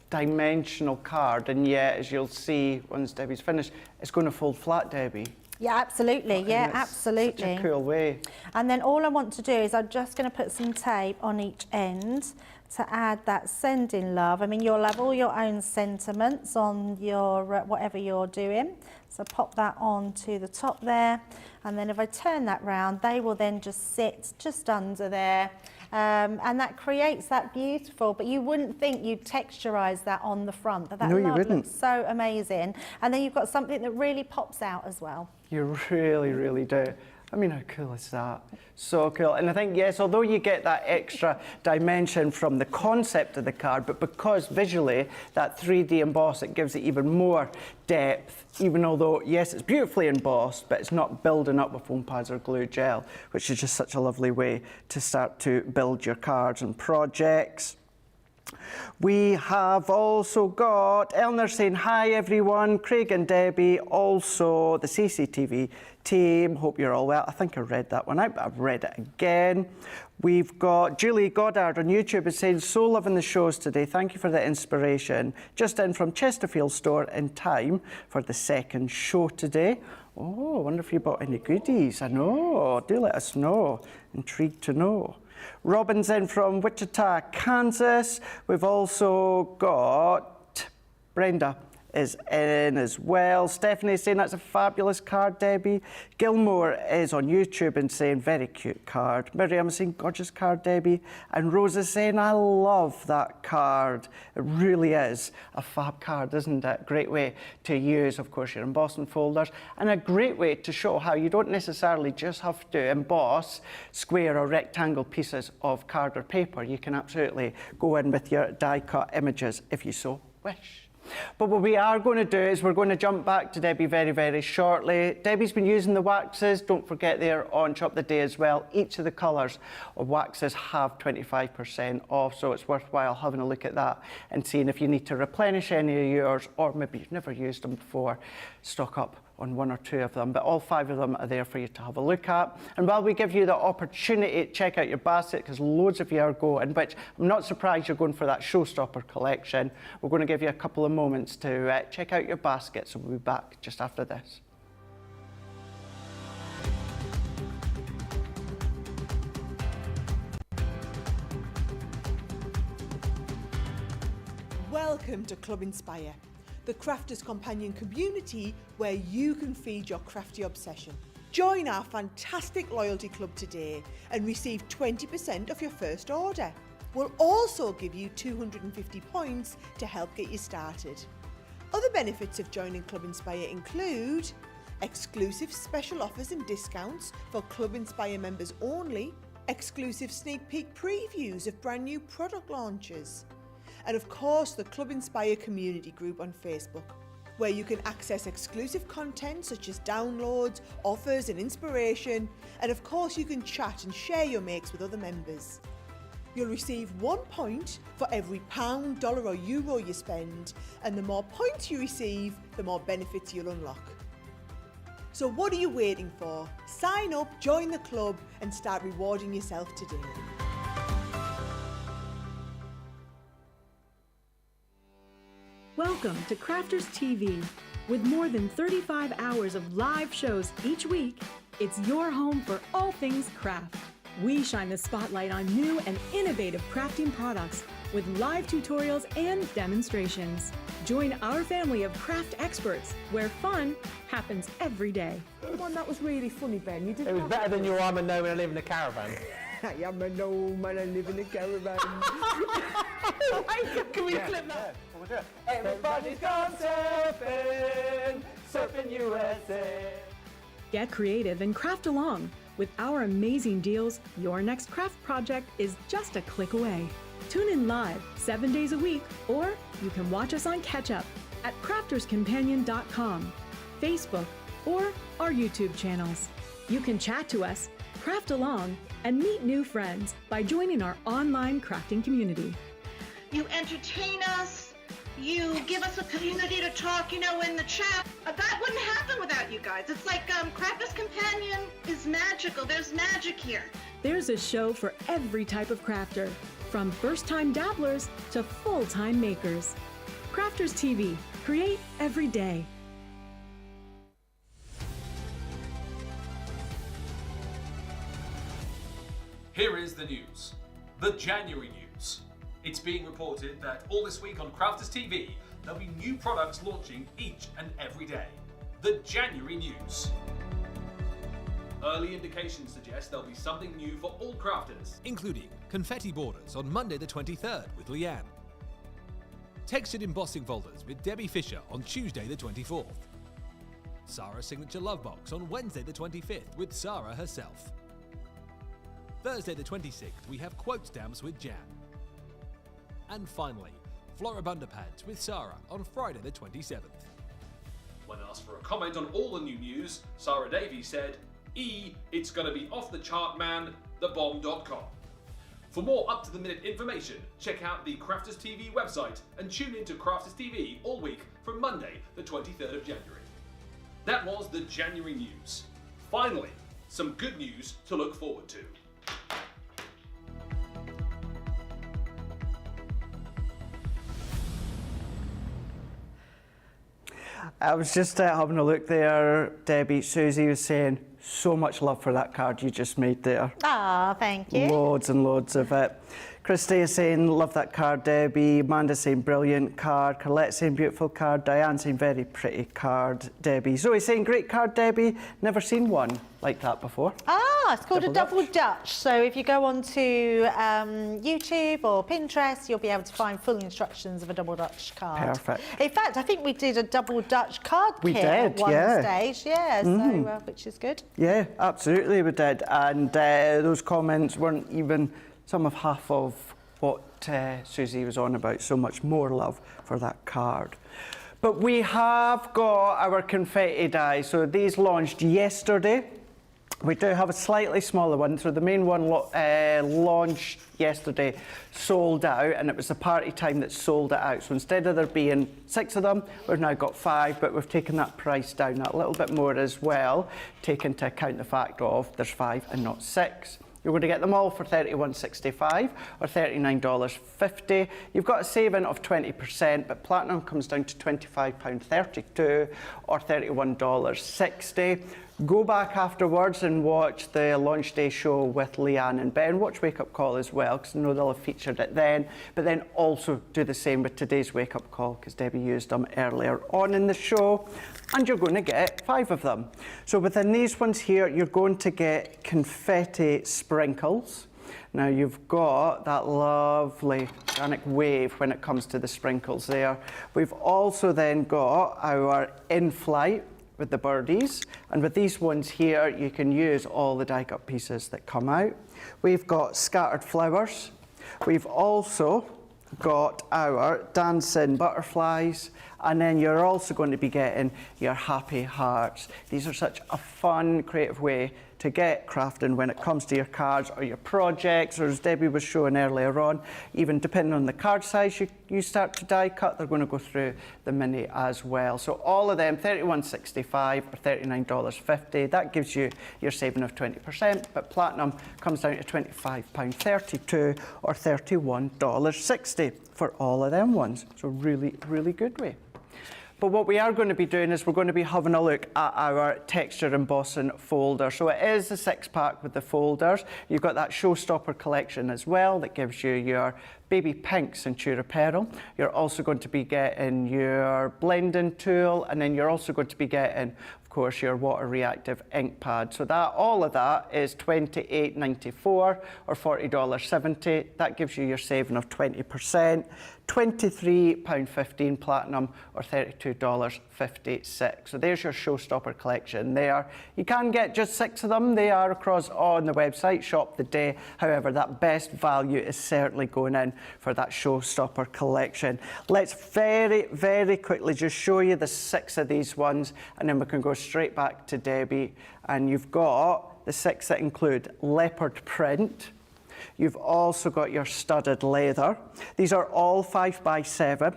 Dimensional card, and yet, as you'll see once Debbie's finished, it's going to fold flat, Debbie. Yeah, absolutely. Yeah, absolutely. Such a cool way. And then all I want to do is I'm just going to put some tape on each end to add that sending love. I mean, you'll have all your own sentiments on your whatever you're doing. So pop that on to the top there. And then if I turn that round, they will then just sit just under there. And that creates that beautiful, but you wouldn't think you'd texturise that on the front. But that looks so amazing. And then you've got something that really pops out as well. You really, really do. I mean, how cool is that? So cool. And I think, yes, although you get that extra dimension from the concept of the card, but because visually that 3D emboss, it gives it even more depth, even although, yes, it's beautifully embossed, but it's not building up with foam pads or glue gel, which is just such a lovely way to start to build your cards and projects. We have also got Eleanor saying hi everyone, Craig and Debbie, also the CCTV team, hope you're all well. I think I read that one out, but I've read it again. We've got Julie Goddard on YouTube is saying, so loving the shows today, thank you for the inspiration. Just in from Chesterfield store in time for the second show today. Oh, I wonder if you bought any goodies. I know, do let us know, intrigued to know. Robin's in from Wichita, Kansas. We've also got Brenda is in as well. Stephanie is saying that's a fabulous card, Debbie. Gilmore is on YouTube and saying very cute card. Miriam is saying gorgeous card, Debbie. And Rose is saying I love that card. It really is a fab card, isn't it? Great way to use, of course, your embossing folders, and a great way to show how you don't necessarily just have to emboss square or rectangle pieces of card or paper. You can absolutely go in with your die cut images if you so wish. But what we are going to do is we're going to jump back to Debbie very, very shortly. Debbie's been using the waxes. Don't forget they're on Shop the Day as well. Each of the colours of waxes have 25% off, so it's worthwhile having a look at that and seeing if you need to replenish any of yours, or maybe you've never used them before. Stock up on one or two of them, but all 5 of them are there for you to have a look at. And while we give you the opportunity to check out your basket, because loads of you are going, which I'm not surprised you're going for that Showstopper collection, we're going to give you a couple of moments to check out your basket, so we'll be back just after this. Welcome to Club Inspire, the crafters companion community where you can feed your crafty obsession. Join our fantastic loyalty club today and receive 20% of your first order. We'll also give you 250 points to help get you started. Other benefits of joining Club Inspire include exclusive special offers and discounts for Club Inspire members only, exclusive sneak peek previews of brand new product launches, and of course the Club Inspire community group on Facebook, where you can access exclusive content such as downloads, offers and inspiration, and of course you can chat and share your makes with other members. You'll receive 1 point for every pound, dollar or euro you spend, and the more points you receive, the more benefits you'll unlock. So what are you waiting for? Sign up, join the club and start rewarding yourself today. Welcome to Crafters TV. With more than 35 hours of live shows each week, it's your home for all things craft. We shine the spotlight on new and innovative crafting products with live tutorials and demonstrations. Join our family of craft experts where fun happens every day. The one that was really funny, Ben. You did. It was better than your I'm a gnome and I live in a caravan. I am a gnome and I live in a caravan. Can we clip that? Everybody's gone surfing, surfing USA. Get creative and craft along. With our amazing deals, your next craft project is just a click away. Tune in live 7 days a week, or you can watch us on Catch Up at crafterscompanion.com, Facebook, or our YouTube channels. You can chat to us, craft along, and meet new friends by joining our online crafting community. You entertain us. You give us a community to talk, in the chat. That wouldn't happen without you guys. It's like Crafters Companion is magical. There's magic here. There's a show for every type of crafter, from first-time dabblers to full-time makers. Crafters TV. Create every day. Here is the news. The January news. It's being reported that all this week on Crafters TV, there'll be new products launching each and every day. The January news. Early indications suggest there'll be something new for all crafters, including confetti borders on Monday the 23rd with Leanne, textured embossing folders with Debbie Fisher on Tuesday the 24th, Sarah's Signature Love Box on Wednesday the 25th with Sarah herself. Thursday the 26th, we have quote stamps with Jan. And finally, Floribunda pads with Sarah on Friday the 27th. When asked for a comment on all the new news, Sarah Davies said, it's gonna be off the chart, man, thebomb.com. For more up-to-the-minute information, check out the Crafters TV website and tune in to Crafters TV all week from Monday, the 23rd of January. That was the January news. Finally, some good news to look forward to. I was just having a look there, Debbie. Susie was saying, so much love for that card you just made there. Ah, thank you. Loads and loads of it. Christy is saying, love that card, Debbie. Amanda saying, brilliant card. Colette saying, beautiful card. Diane saying, very pretty card, Debbie. Zoe saying, great card, Debbie. Never seen one like that before. Ah, it's called a double Dutch. So if you go onto YouTube or Pinterest, you'll be able to find full instructions of a double Dutch card. Perfect. In fact, I think we did a double Dutch card We kit did, at one yeah. stage. Yeah, so, which is good. Yeah, absolutely we did. And those comments weren't even some of half of what Susie was on about. So much more love for that card. But we have got our confetti dies. So these launched yesterday. We do have a slightly smaller one. So the main one launched yesterday, sold out, and it was the party time that sold it out. So instead of there being 6 of them, we've now got 5, but we've taken that price down a little bit more as well, taking into account the fact of there's 5 and not 6. You're going to get them all for $31.65 or $39.50. You've got a saving of 20%, but platinum comes down to £25.32 or $31.60. Go back afterwards and watch the launch day show with Leanne and Ben. Watch Wake Up Call as well, because I know they'll have featured it then. But then also do the same with today's Wake Up Call, because Debbie used them earlier on in the show. And you're going to get 5 of them. So within these ones here, you're going to get confetti sprinkles. Now you've got that lovely organic wave when it comes to the sprinkles there. We've also then got our in-flight with the birdies, and with these ones here you can use all the die cut pieces that come out. We've got scattered flowers. We've also got our dancing butterflies, and then you're also going to be getting your happy hearts. These are such a fun, creative way to get crafting when it comes to your cards or your projects, or as Debbie was showing earlier on, even depending on the card size you start to die cut, they're going to go through the mini as well. So all of them, $31.65 or $39.50. That gives you your saving of 20%, but platinum comes down to £25.32 or $31.60 for all of them ones. So really, really good way. But what we are going to be doing is we're going to be having a look at our texture embossing folder. So it is a 6-pack with the folders. You've got that Showstopper collection as well that gives you your baby pink Centura Pearl. You're also going to be getting your blending tool, and then you're also going to be getting, of course, your water reactive ink pad. So that all of that is $28.94 or $40.70. That gives you your saving of 20%. £23.15 platinum or $32.56. So there's your Showstopper collection there. You can get just 6 of them. They are across on the website, Shop the Day. However, that best value is certainly going in for that Showstopper collection. Let's very, very quickly just show you the 6 of these ones, and then we can go straight back to Debbie. And you've got the 6 that include leopard print. You've also got your studded leather. These are all 5x7.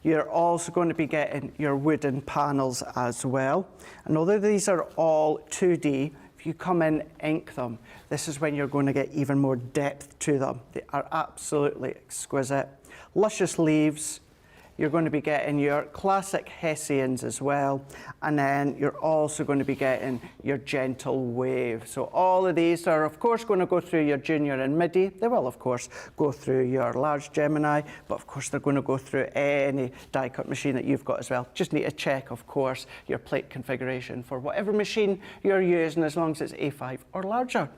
You're also going to be getting your wooden panels as well. And although these are all 2D, if you come in, ink them, this is when you're going to get even more depth to them. They are absolutely exquisite. Luscious leaves. You're going to be getting your classic Hessians as well. And then you're also going to be getting your gentle wave. So all of these are, of course, going to go through your junior and midi. They will, of course, go through your large Gemini, but of course, they're going to go through any die cut machine that you've got as well. Just need to check, of course, your plate configuration for whatever machine you're using, as long as it's A5 or larger.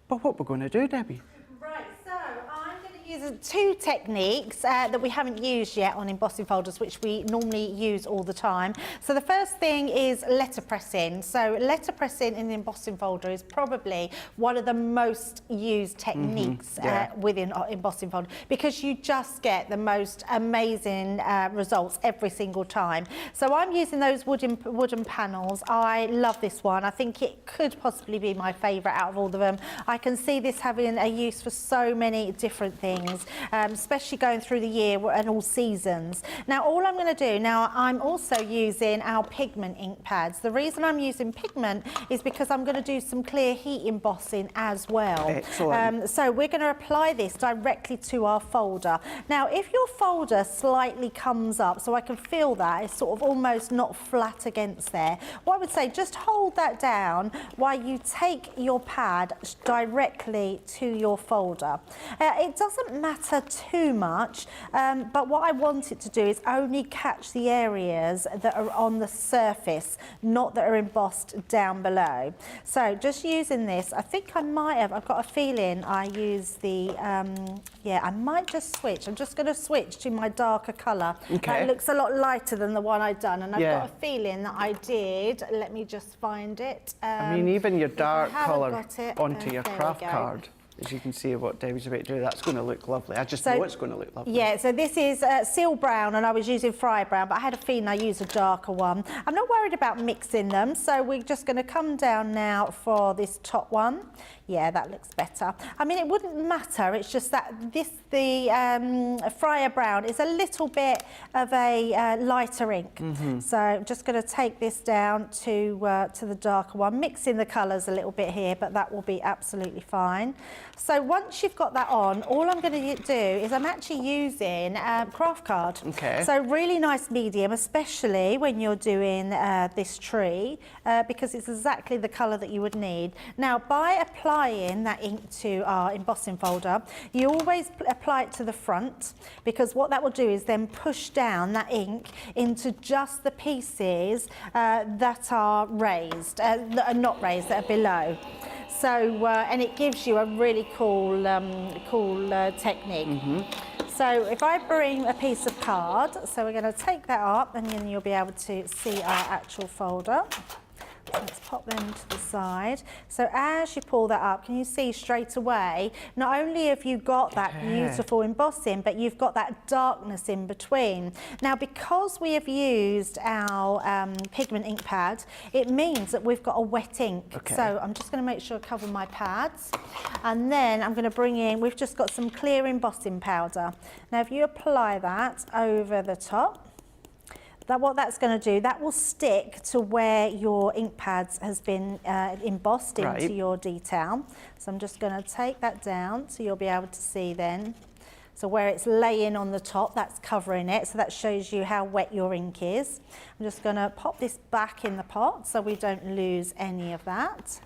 But what we're going to do, Debbie? Right, so I'm going to Using two techniques that we haven't used yet on embossing folders, which we normally use all the time. So the first thing is letterpressing. So letterpressing in the embossing folder is probably one of the most used techniques within embossing folder, because you just get the most amazing results every single time. So I'm using those wooden panels. I love this one. I think it could possibly be my favourite out of all of them. I can see this having a use for so many different things. Especially going through the year and all seasons. Now all I'm going to do, now I'm also using our pigment ink pads. The reason I'm using pigment is because I'm going to do some clear heat embossing as well. Excellent. So we're going to apply this directly to our folder. Now if your folder slightly comes up, so I can feel that it's sort of almost not flat against there, what I would say, just hold that down while you take your pad directly to your folder. It doesn't matter too much, but what I want it to do is only catch the areas that are on the surface, not that are embossed down below. So just using this, I think I might have, I've got a feeling I use the, yeah, I might just switch. I'm just going to switch to my darker colour. Okay. That looks a lot lighter than the one I've done, and I've got a feeling that I did. Let me just find it. I mean, even your dark colour onto your there craft we go. card. As you can see what Debbie's about to do, that's going to look lovely. I just know it's going to look lovely. Yeah, so this is seal brown, and I was using fry brown, but I had a feeling I used a darker one. I'm not worried about mixing them, so we're just going to come down now for this top one. Yeah, that looks better. I mean, it wouldn't matter, it's just that the Fryer Brown is a little bit of a lighter ink. So I'm just going to take this down to the darker one, mixing the colours a little bit here, but that will be absolutely fine. So once you've got that on, all I'm going to do is I'm actually using craft card. Okay. So really nice medium, especially when you're doing this tree, because it's exactly the colour that you would need. Now, by applying that ink to our embossing folder, you always apply it to the front, because what that will do is then push down that ink into just the pieces that are raised, that are not raised, that are below. So, and it gives you a really cool, technique. So if I bring a piece of card, so we're going to take that up, and then you'll be able to see our actual folder. So let's pop them to the side. So as you pull that up, can you see straight away, not only have you got that beautiful embossing, but you've got that darkness in between. Now, because we have used our pigment ink pad, it means that we've got a wet ink. So I'm just going to make sure I cover my pads. And then I'm going to bring in, we've just got some clear embossing powder. Now, if you apply that over the top, what that's going to do, that will stick to where your ink pads has been embossed into your detail. So I'm just going to take that down, so you'll be able to see then. So where it's laying on the top, that's covering it. So that shows you how wet your ink is. I'm just going to pop this back in the pot so we don't lose any of that.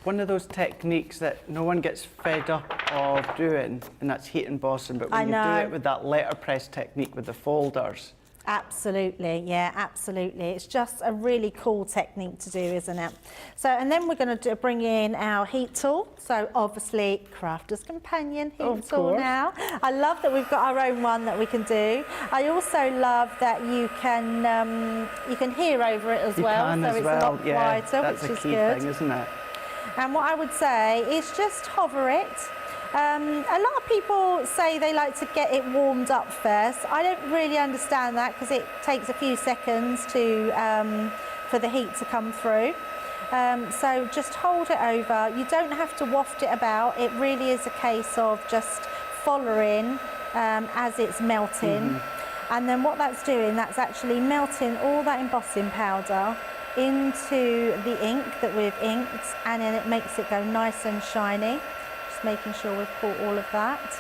One of those techniques that no one gets fed up of doing, and that's heat embossing, but when you do it with that letterpress technique with the folders. Absolutely, yeah, absolutely. It's just a really cool technique to do, isn't it? So, and then we're going to bring in our heat tool. So obviously, Crafter's Companion heat tool now. I love that we've got our own one that we can do. I also love that you can hear over it as well, so it's a lot quieter, that's which a is key good. thing, isn't it? And what I would say is just hover it. A lot of people say they like to get it warmed up first. I don't really understand that, because it takes a few seconds for the heat to come through. So just hold it over. You don't have to waft it about. It really is a case of just following as it's melting. And then what that's doing, that's actually melting all that embossing powder into the ink that we've inked, and then it makes it go nice and shiny. Just making sure we've caught all of that.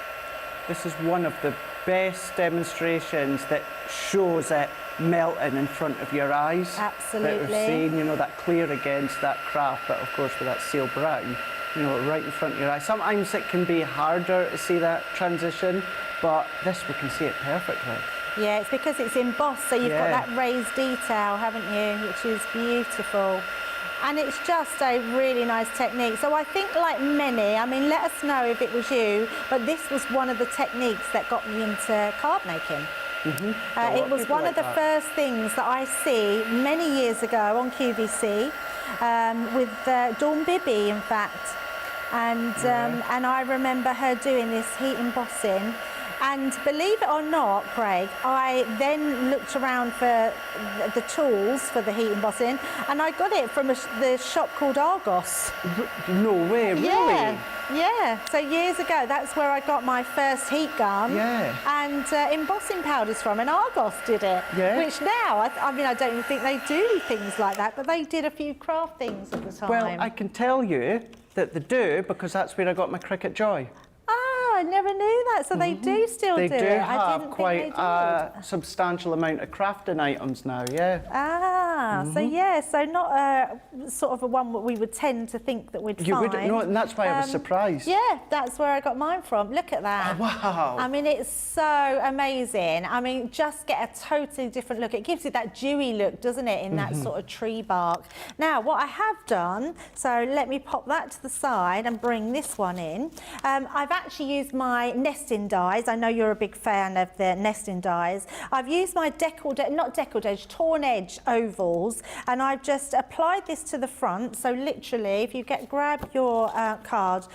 This is one of the best demonstrations that shows it melting in front of your eyes. Absolutely. That we've seen, you know, that clear against that craft, but of course with that seal brown, you know, right in front of your eyes. Sometimes it can be harder to see that transition, but this we can see it perfectly. Yeah, it's because it's embossed, so you've got that raised detail, haven't you, which is beautiful. And it's just a really nice technique. So I think, like many, I mean, let us know if it was you, but this was one of the techniques that got me into card making. It was one of the first things that I see many years ago on QVC with Dawn Bibby, in fact. And I remember her doing this heat embossing. And believe it or not, Craig, I then looked around for the tools for the heat embossing, and I got it from the shop called Argos. No way, really? Yeah. So years ago, that's where I got my first heat gun and embossing powders from, and Argos did it. Yeah. Which now, I mean, I don't even think they do things like that, but they did a few craft things at the time. Well, I can tell you that they do, because that's where I got my Cricut Joy. I never knew that, so they do still do it. They do have quite a substantial amount of crafting items now, so not sort of a one that we would tend to think that we'd find. You wouldn't know, and that's why I was surprised. Yeah, that's where I got mine from. Look at that. Oh, wow. I mean, it's so amazing. I mean, just get a totally different look. It gives you that dewy look, doesn't it, in that sort of tree bark. Now, what I have done, so let me pop that to the side and bring this one in. I've actually used my nesting dies. I know you're a big fan of the nesting dies. I've used my torn edge ovals, and I've just applied this to the front. So literally, if you grab your card,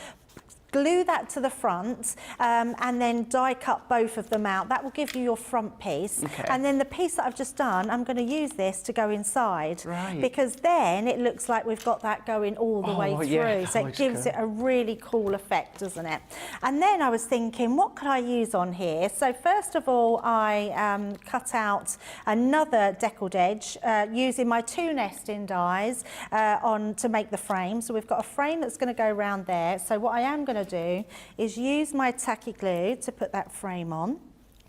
glue that to the front and then die cut both of them out. That will give you your front piece. Okay. And then the piece that I've just done, I'm going to use this to go inside. Right. Because then it looks like we've got that going all the way through. Yeah, so it gives it a really cool effect, doesn't it? And then I was thinking, what could I use on here? So first of all, I cut out another deckled edge using my 2 nesting dies to make the frame. So we've got a frame that's going to go around there. So what I am going to do is use my tacky glue to put that frame on.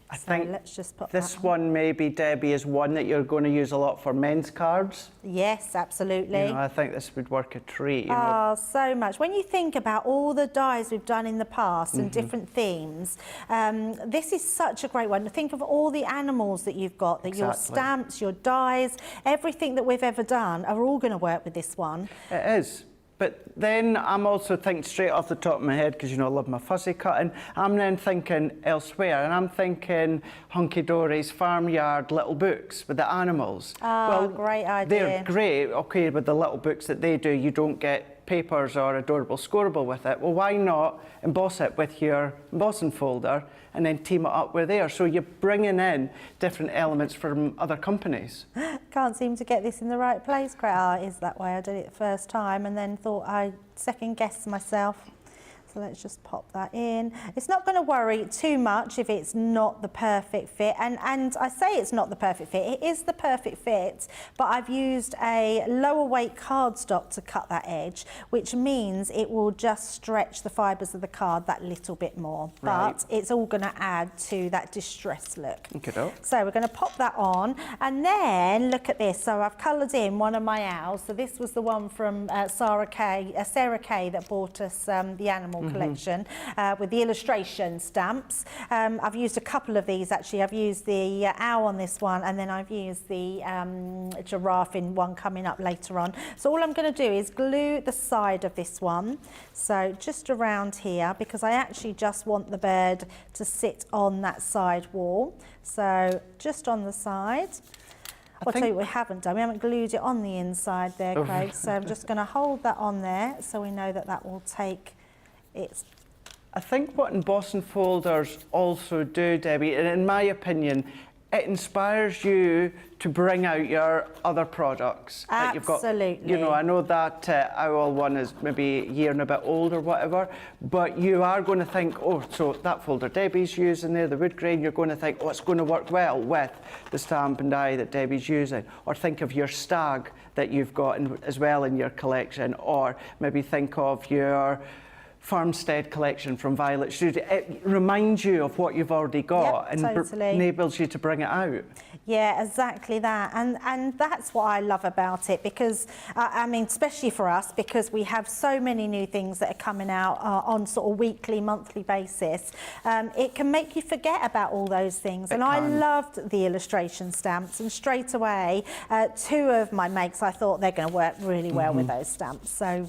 I think let's just put this one, maybe, Debbie, is one that you're going to use a lot for men's cards. Yes, absolutely. You know, I think this would work a treat. You know. So much. When you think about all the dies we've done in the past and different themes, this is such a great one. Think of all the animals that you've got, that your stamps, your dies, everything that we've ever done are all going to work with this one. It is. But then I'm also thinking straight off the top of my head, because, you know, I love my fuzzy cutting, I'm then thinking elsewhere, and I'm thinking Hunky Dory's Farmyard little books with the animals. Well, great idea. They're great, okay, with the little books that they do, you don't get papers or adorable scoreable with it. Well, why not emboss it with your embossing folder and then team it up with theirs? So you're bringing in different elements from other companies. Can't seem to get this in the right place, Craig. It is that way. I did it the first time and then thought I'd second guess myself. So let's just pop that in. It's not going to worry too much if it's not the perfect fit. And I say it's not the perfect fit. It is the perfect fit, but I've used a lower weight cardstock to cut that edge, which means it will just stretch the fibres of the card that little bit more. Right. But it's all going to add to that distressed look. Okay. So we're going to pop that on, and then look at this. So I've coloured in one of my owls. So this was the one from Sarah Kay that bought us the animal collection with the illustration stamps. I've used a couple of these actually. I've used the owl on this one, and then I've used the giraffe in one coming up later on. So all I'm going to do is glue the side of this one, so just around here, because I actually just want the bird to sit on that side wall. So just on the side. I'll tell you what we haven't done. We haven't glued it on the inside there, Craig. So I'm just going to hold that on there so we know that that will take its... I think what embossing folders also do, Debbie, and in my opinion, it inspires you to bring out your other products. Absolutely. That you've got. You know, I know that owl one is maybe a year and a bit old or whatever, but you are going to think, oh, so that folder Debbie's using there, the wood grain, you're going to think, oh, it's going to work well with the stamp and die that Debbie's using. Or think of your stag that you've got as well in your collection, or maybe think of your Farmstead collection from Violet Studio. It reminds you of what you've already got, Yep, and totally. enables you to bring it out. Yeah, exactly that. And that's what I love about it, because, I mean, especially for us, because we have so many new things that are coming out on sort of weekly, monthly basis. It can make you forget about all those things. And I loved the illustration stamps, and straight away, 2 of my makes, I thought they're going to work really well with those stamps. So,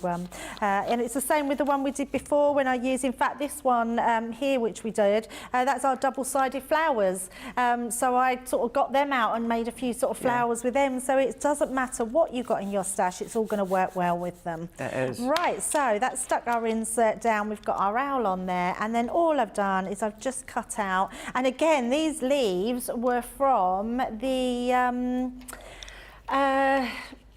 and it's the same with the one we did before when I used, in fact, this one here, which we did, that's our double-sided flowers. So I sort of got them out and made a few sort of flowers with them, so it doesn't matter what you've got in your stash, it's all going to work well with them. It is. Right, so that's stuck our insert down, we've got our owl on there, and then all I've done is I've just cut out, and again these leaves were from the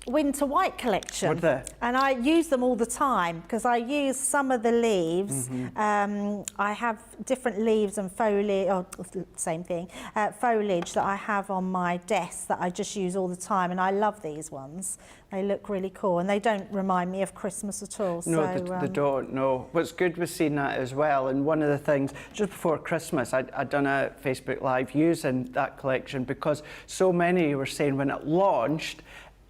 Winter White collection. Were they? And I use them all the time because I use some of the leaves. I have different leaves and foliage, or same thing, foliage that I have on my desk that I just use all the time, and I love these ones. They look really cool, and they don't remind me of Christmas at all. No, so, they don't, no. What's good was seeing that as well, and one of the things, just before Christmas, I'd done a Facebook Live using that collection, because so many were saying when it launched,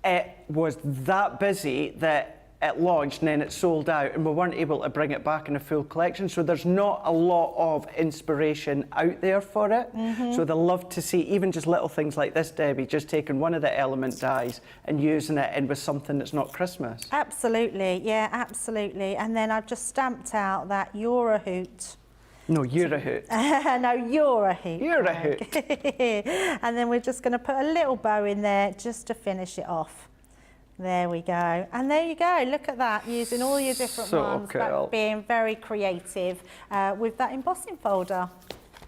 it was that busy that it launched and then it sold out, and we weren't able to bring it back in a full collection. So there's not a lot of inspiration out there for it. So they love to see even just little things like this, Debbie, just taking one of the element dyes and using it in with something that's not Christmas. Absolutely, yeah, absolutely. And then I've just stamped out that You're a Hoot. No, you're a hoot. No, you're a hoot. You're a hoot. And then we're just going to put a little bow in there just to finish it off. There we go. And there you go. Look at that, using all your different ones, cool. but being very creative with that embossing folder.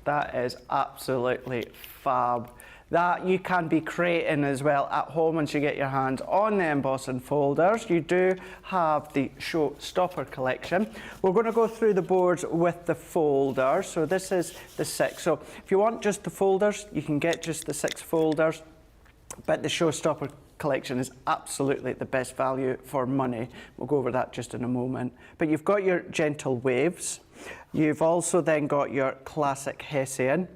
That is absolutely fab. That you can be creating as well at home once you get your hands on the embossing folders. You do have the Showstopper collection. We're going to go through the boards with the folders. So this is the 6. So if you want just the folders, you can get just the 6 folders. But the Showstopper collection is absolutely the best value for money. We'll go over that just in a moment. But you've got your gentle waves. You've also then got your classic Hessian.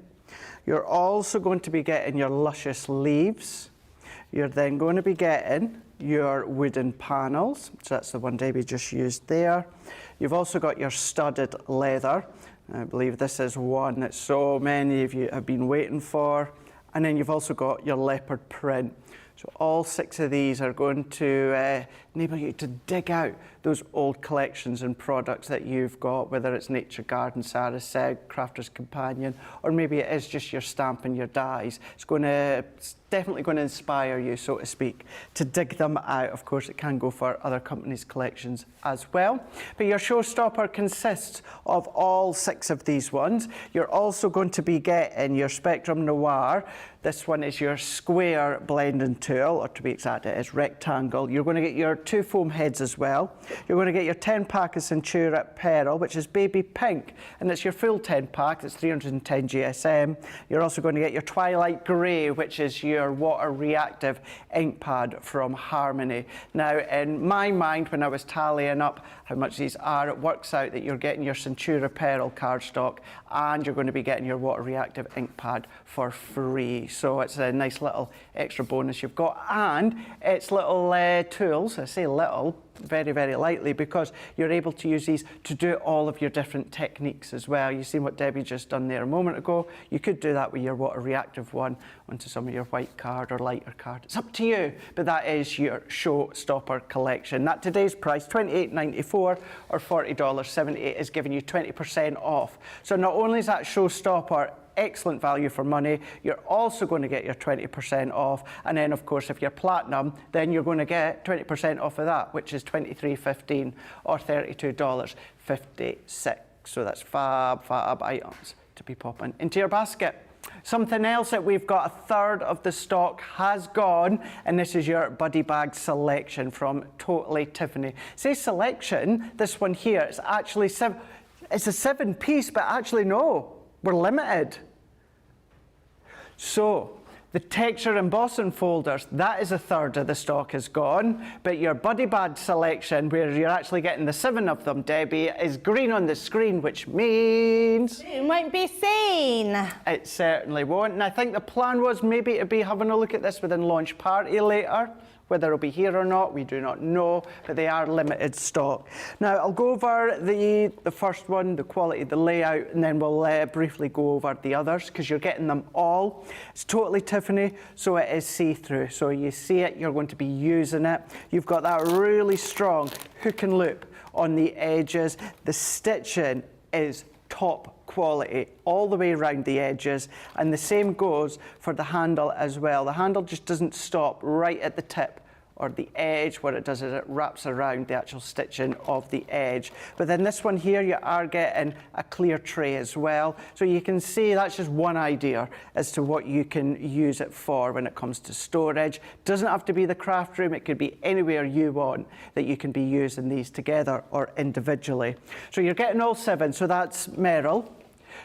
You're also going to be getting your luscious leaves. You're then going to be getting your wooden panels. So that's the one Debbie just used there. You've also got your studded leather. I believe this is one that so many of you have been waiting for. And then you've also got your leopard print. So all 6 of these are going to enable you to dig out those old collections and products that you've got, whether it's Nature Garden, Sarah said, Crafter's Companion, or maybe it is just your stamp and your dies. It's definitely going to inspire you, so to speak, to dig them out. Of course, it can go for other companies' collections as well. But your Showstopper consists of all 6 of these ones. You're also going to be getting your Spectrum Noir. This one is your square blending tool, or to be exact, it is rectangle. You're going to get your 2 foam heads as well. You're going to get your 10-pack of Centura Pearl, which is baby pink, and it's your full 10-pack. It's 310 GSM. You're also going to get your Twilight Grey, which is your water reactive ink pad from Harmony. Now, in my mind, when I was tallying up how much these are, it works out that you're getting your Centura Pearl cardstock and you're going to be getting your water reactive ink pad for free. So it's a nice little extra bonus you've got, and it's little tools. I say little very, very lightly, because you're able to use these to do all of your different techniques as well. You've seen what Debbie just done there a moment ago. You could do that with your water reactive one onto some of your white card or lighter card. It's up to you, but that is your Showstopper collection. At today's price, $28.94 or $40.78, is giving you 20% off. So not only is that Showstopper excellent value for money, you're also going to get your 20% off, and then of course if you're platinum, then you're going to get 20% off of that, which is $23.15 or $32.56. So that's fab items to be popping into your basket. Something else that we've got, a third of the stock has gone, and this is your buddy bag selection from Totally Tiffany. Say selection, this one here, it's actually it's a 7-piece, but actually no, we're limited. So The texture embossing folders, that is a third of the stock is gone, but your buddy bag selection, where you're actually getting the 7 of them, Debbie, is green on the screen, which means... It won't be seen. It certainly won't, and I think the plan was maybe to be having a look at this within launch party later. Whether it'll be here or not, we do not know, but they are limited stock. Now, I'll go over the first one, the quality, the layout, and then we'll briefly go over the others, because you're getting them all. It's totally Tiffany, so it is see-through. So you see it, you're going to be using it. You've got that really strong hook and loop on the edges. The stitching is top quality all the way around the edges, and the same goes for the handle as well. The handle just doesn't stop right at the tip or the edge. What it does is it wraps around the actual stitching of the edge. But then this one here, you are getting a clear tray as well. So you can see that's just one idea as to what you can use it for when it comes to storage. Doesn't have to be the craft room, it could be anywhere you want that you can be using these together or individually. So you're getting all 7, so that's Merrill.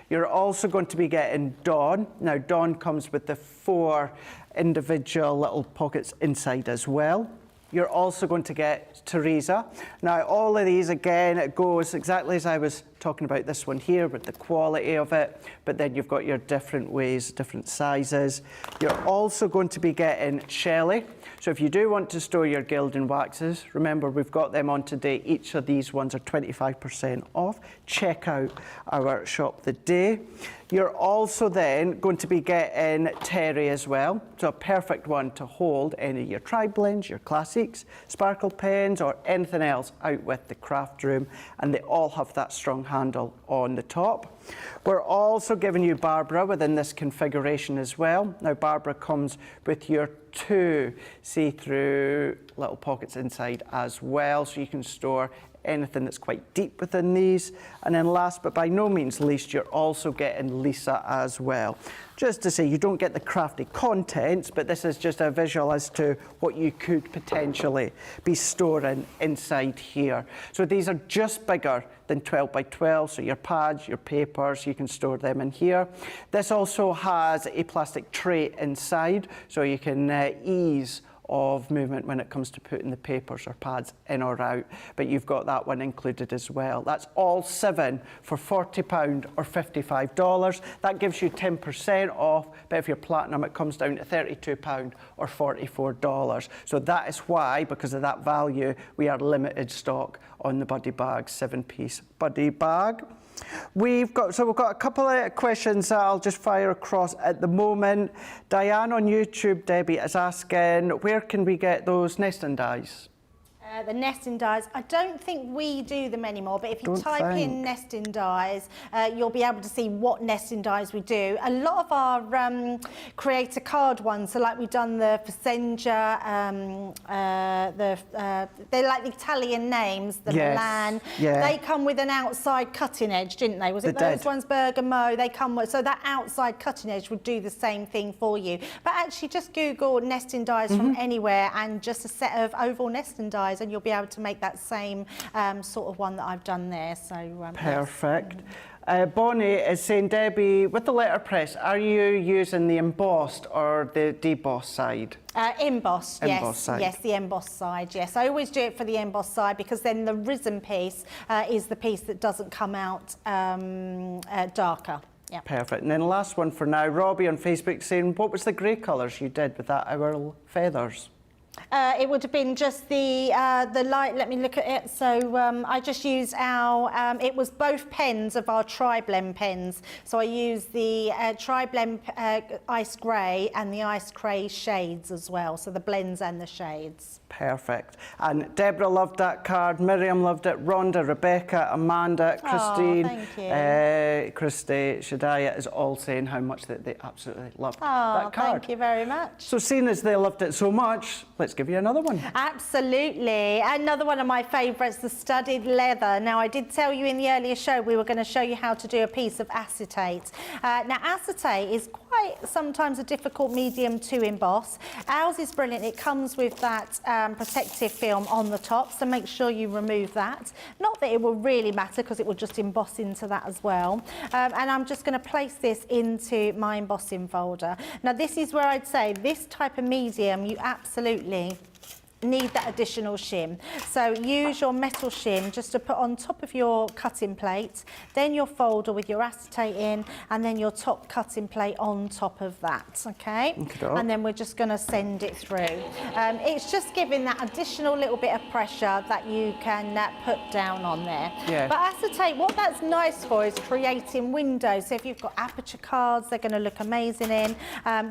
You're also going to be getting Dawn. Now, Dawn comes with the 4 individual little pockets inside as well. You're also going to get Teresa. Now, all of these, again, it goes exactly as I was talking about this one here with the quality of it, but then you've got your different ways, different sizes. You're also going to be getting Shelley. So if you do want to store your gilding waxes, remember we've got them on today. Each of these ones are 25% off. Check out our shop the day. You're also then going to be getting Terry as well. So a perfect one to hold any of your tri-blends, your classics, sparkle pens, or anything else out with the craft room. And they all have that strong handle on the top. We're also giving you Barbara within this configuration as well. Now, Barbara comes with your 2 see-through little pockets inside as well, so you can store anything that's quite deep within these. And then last but by no means least, you're also getting Lisa as well. Just to say, you don't get the crafty contents, but this is just a visual as to what you could potentially be storing inside here. So these are just bigger than 12 by 12, so your pads, your papers, you can store them in here. This also has a plastic tray inside, so you can ease of movement when it comes to putting the papers or pads in or out, but you've got that one included as well. That's all 7 for £40 or $55. That gives you 10% off, but if you're platinum, it comes down to £32 or $44. So that is why, because of that value, we are limited stock on the buddy bag, 7-piece buddy bag. We've got a couple of questions that I'll just fire across at the moment. Diane on YouTube, Debbie, is asking, where can we get those nesting dies? The nesting dies, I don't think we do them anymore, but if you type in nesting dies, you'll be able to see what nesting dies we do. A lot of our creator card ones, so like we've done the Fasenja, they're like the Italian names, the Milan. Yeah. They come with an outside cutting edge, didn't they? Was it those ones, Bergamo? They come with, so that outside cutting edge would do the same thing for you. But actually, just Google nesting dies from anywhere and just a set of oval nesting dies, and you'll be able to make that same sort of one that I've done there. So perfect. Yes. Bonnie is saying, Debbie, with the letterpress, are you using the embossed or the debossed side? Embossed, yes. Embossed side. Yes, the embossed side, yes. I always do it for the embossed side because then the risen piece is the piece that doesn't come out darker. Yeah. Perfect. And then last one for now, Robbie on Facebook saying, what was the grey colours you did with that owl feathers? It would have been just the light. Let me look at it. So I just used our. It was both pens of our tri-blend pens. So I used the tri-blend ice grey and the ice grey shades as well. So the blends and the shades. Perfect. And Deborah loved that card. Miriam loved it. Rhonda, Rebecca, Amanda, Christine, Christy, Shadiah is all saying how much that they absolutely loved that card. Thank you very much. So seeing as they loved it so much, let's give you another one. Absolutely. Another one of my favourites, the studded leather. Now, I did tell you in the earlier show we were going to show you how to do a piece of acetate. Now, acetate is quite sometimes a difficult medium to emboss. Ours is brilliant. It comes with that protective film on the top, so make sure you remove that. Not that it will really matter because it will just emboss into that as well. And I'm just going to place this into my embossing folder. Now this is where I'd say this type of medium, you absolutely need that additional shim. So use your metal shim just to put on top of your cutting plate, then your folder with your acetate in, and then your top cutting plate on top of that, okay? And then we're just going to send it through. It's just giving that additional little bit of pressure that you can put down on there. Yeah. But acetate, what that's nice for is creating windows. So if you've got aperture cards, they're going to look amazing in.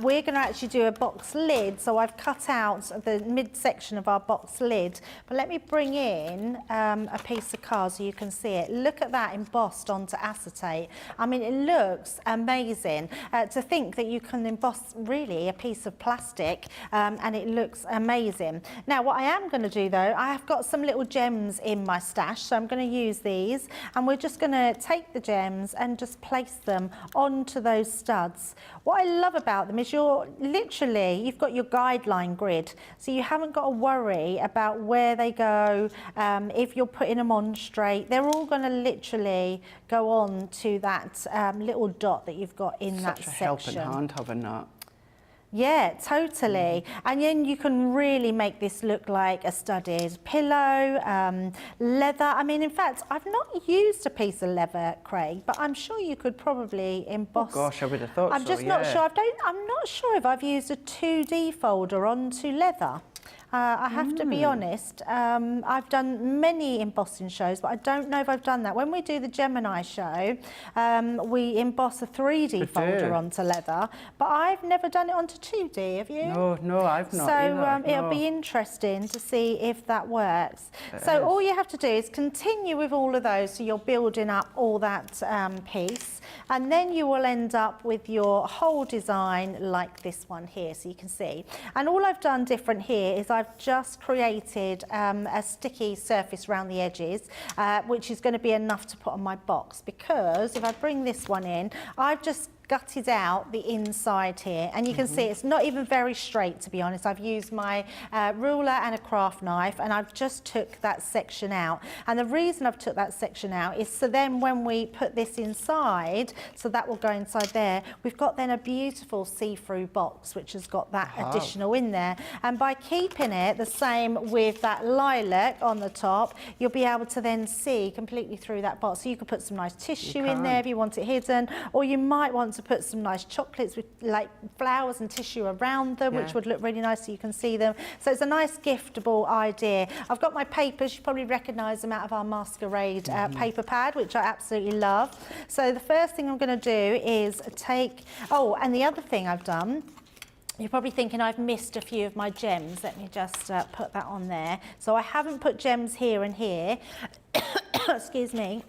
We're going to actually do a box lid, so I've cut out the midsection of our box lid, but let me bring in a piece of card so you can see it. Look at that embossed onto acetate. I mean, it looks amazing. To think that you can emboss really a piece of plastic and it looks amazing. Now what I am going to do though, I have got some little gems in my stash, so I'm going to use these, and we're just going to take the gems and just place them onto those studs. What I love about them is you've got your guideline grid, so you haven't got to worry about where they go, if you're putting them on straight. They're all going to literally go on to that little dot that you've got in that section. Such a helping hand having that. Yeah, totally. And then you can really make this look like a studded pillow, leather. I mean, in fact, I've not used a piece of leather, Craig, but I'm sure you could probably emboss. Oh gosh, I would have thought so, I'm just not sure. I'm not sure if I've used a 2D folder onto leather. I have to be honest, I've done many embossing shows, but I don't know if I've done that. When we do the Gemini show, we emboss a 3D folder onto leather, but I've never done it onto 2D, have you? No, I've not either, it'll be interesting to see if that works. So all you have to do is continue with all of those, so you're building up all that piece, and then you will end up with your whole design like this one here, so you can see. And all I've done different here is I've just created a sticky surface around the edges, which is going to be enough to put on my box, because if I bring this one in, I've just gutted out the inside here, and you can see it's not even very straight, to be honest. I've used my ruler and a craft knife, and I've just took that section out. And the reason I've took that section out is so then when we put this inside, so that will go inside there, we've got then a beautiful see-through box which has got that additional in there. And by keeping it the same with that lilac on the top, you'll be able to then see completely through that box. So you could put some nice tissue in there if you want it hidden, or you might want to put some nice chocolates with like flowers and tissue around them, which would look really nice so you can see them. So it's a nice giftable idea. I've got my papers, you probably recognise them out of our Masquerade paper pad, which I absolutely love. So the first thing I'm going to do is take, and the other thing I've done, you're probably thinking I've missed a few of my gems. Let me just put that on there. So I haven't put gems here and here. Excuse me.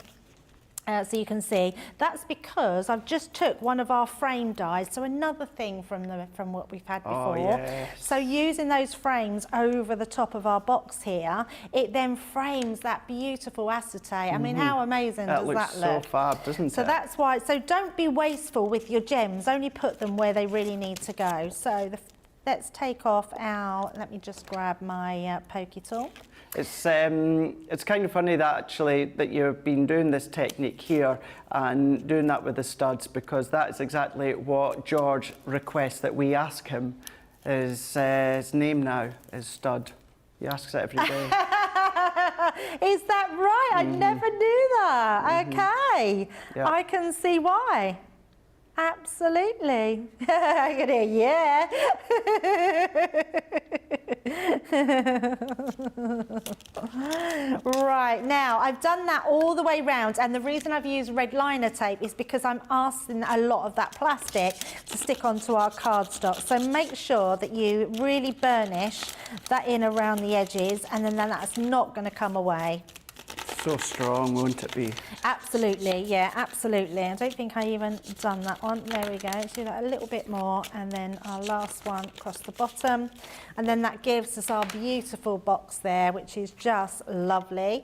So you can see that's because I've just took one of our frame dies, so another thing from what we've had before. So using those frames over the top of our box here, it then frames that beautiful acetate. I mean, how amazing does that look? That looks so fab, doesn't it? So that's why. So don't be wasteful with your gems. Only put them where they really need to go. So let's take off our. Let me just grab my pokey tool. It's kind of funny that actually that you've been doing this technique here and doing that with the studs, because that is exactly what George requests that we ask him. His name now is Stud. He asks it every day. Is that right? I never knew that. Okay, I can see why. Absolutely. I can hear, yeah. Right, now I've done that all the way round, and the reason I've used red liner tape is because I'm asking a lot of that plastic to stick onto our cardstock. So make sure that you really burnish that in around the edges, and then that's not going to come away. So strong, won't it be? Absolutely, yeah, absolutely. I don't think I even done that one. There we go. Let's do that a little bit more, and then our last one across the bottom. And then that gives us our beautiful box there, which is just lovely.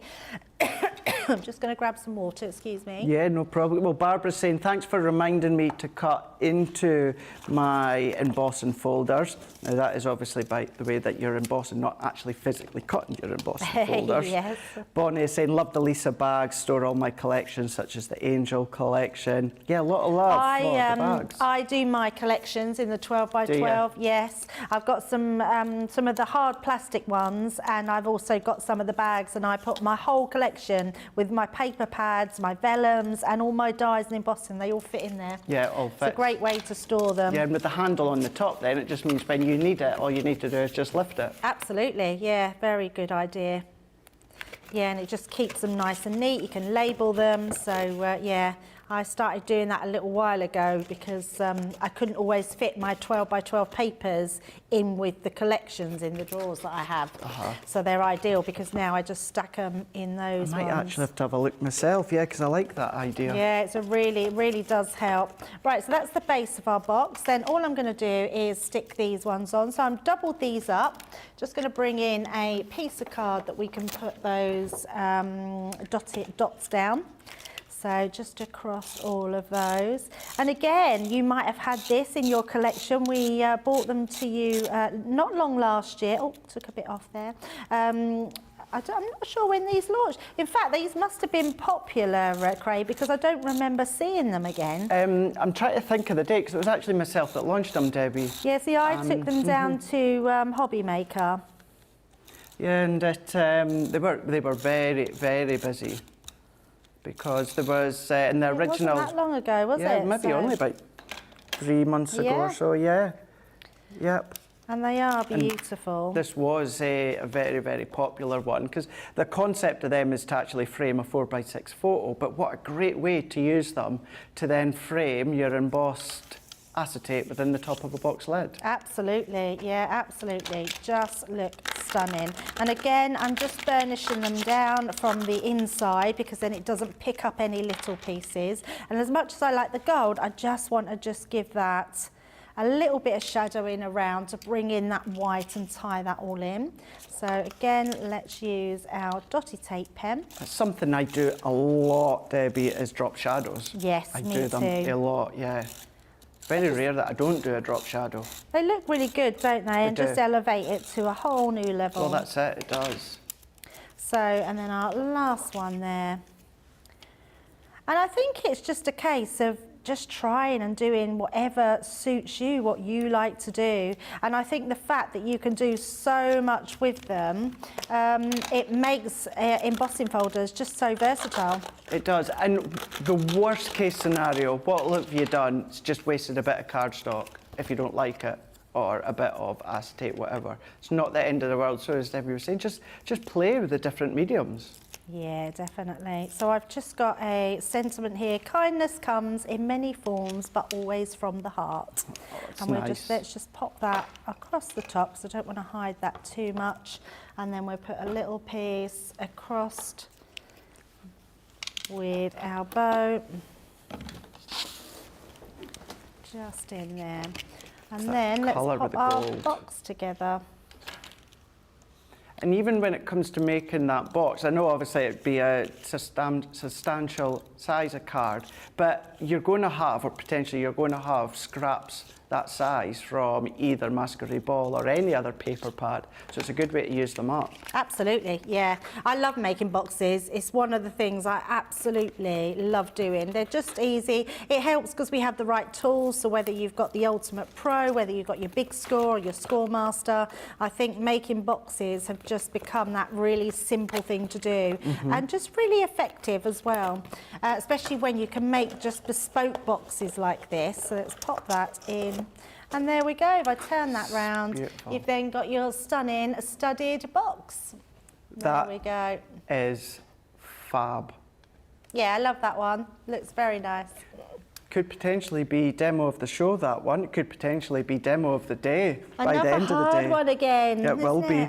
I'm just going to grab some water, excuse me. Yeah, no problem. Well, Barbara's saying, thanks for reminding me to cut into my embossing folders. Now, that is obviously by the way that you're embossing, not actually physically cutting your embossing folders. Yes. Bonnie is saying, love the Lisa bags, store all my collections, such as the Angel collection. Yeah, a lot of love for the bags. I do my collections in the 12 by 12, yes. I've got some of the hard plastic ones, and I've also got some of the bags, and I put my whole collection with my paper pads, my vellums, and all my dies and embossing. They all fit in there. Yeah, all fits. It's a great way to store them. Yeah, and with the handle on the top then, it just means when you need it, all you need to do is just lift it. Absolutely, yeah, very good idea. Yeah, and it just keeps them nice and neat. You can label them, so yeah. I started doing that a little while ago because I couldn't always fit my 12 by 12 papers in with the collections in the drawers that I have. So they're ideal because now I just stack them in those I might ones. actually have to have a look myself, yeah, because I like that idea. Yeah, it really does help. Right, so that's the base of our box. Then all I'm going to do is stick these ones on. So I'm doubled these up. Just going to bring in a piece of card that we can put those dots down. So just across all of those. And again, you might have had this in your collection. We bought them to you not long last year. Oh, took a bit off there. I'm not sure when these launched. In fact, these must have been popular, Craig, because I don't remember seeing them again. I'm trying to think of the date, because it was actually myself that launched them, Debbie. Yeah, see, I took them down to Hobby Maker. Yeah, and they were very, very busy. Because there was in the original. Wasn't that long ago, was it? Yeah, maybe only about 3 months ago or so. Yeah. Yep. And they are beautiful. And this was a very, very popular one because the concept of them is to actually frame a 4x6 photo. But what a great way to use them to then frame your embossed acetate within the top of a box lid. Absolutely, yeah, absolutely. Just look stunning. And again, I'm just burnishing them down from the inside because then it doesn't pick up any little pieces. And as much as I like the gold, I just want to just give that a little bit of shadowing around to bring in that white and tie that all in. So again, let's use our dotty tape pen. That's something I do a lot, Debbie, is drop shadows. Yes, I me do them too. a lot, yeah. Very rare that I don't do a drop shadow. They look really good, don't they? And just elevate it to a whole new level. Well, that's it, it does. So, and then our last one there. And I think it's just a case of just trying and doing whatever suits you, what you like to do. And I think the fact that you can do so much with them, it makes embossing folders just so versatile. It does. And the worst case scenario, what have you done? It's just wasted a bit of cardstock if you don't like it, or a bit of acetate, whatever. It's not the end of the world. So as Debbie was saying, just play with the different mediums. Yeah, definitely. So I've just got a sentiment here. Kindness comes in many forms, but always from the heart. Oh, and we'll nice. let's just pop that across the top, because I don't want to hide that too much. And then we'll put a little piece across with our bow. Just in there. And then let's pop our box together. And even when it comes to making that box, I know obviously it'd be a substantial size of card, but you're going to have, or potentially you're going to have, scraps that size from either masquerade ball or any other paper pad. So it's a good way to use them up. Absolutely, yeah. I love making boxes. It's one of the things I absolutely love doing. They're just easy. It helps because we have the right tools. So whether you've got the Ultimate Pro, whether you've got your Big Score or your Score Master, I think making boxes have just become that really simple thing to do, and just really effective as well, especially when you can make just bespoke boxes like this. So let's pop that in. And there we go. If I turn that round, beautiful. You've then got your stunning studded box. There we go. Is fab. Yeah, I love that one. Looks very nice. Could potentially be demo of the show, that one. It could potentially be demo of the day by the Another end of the day. hard one again. It will be.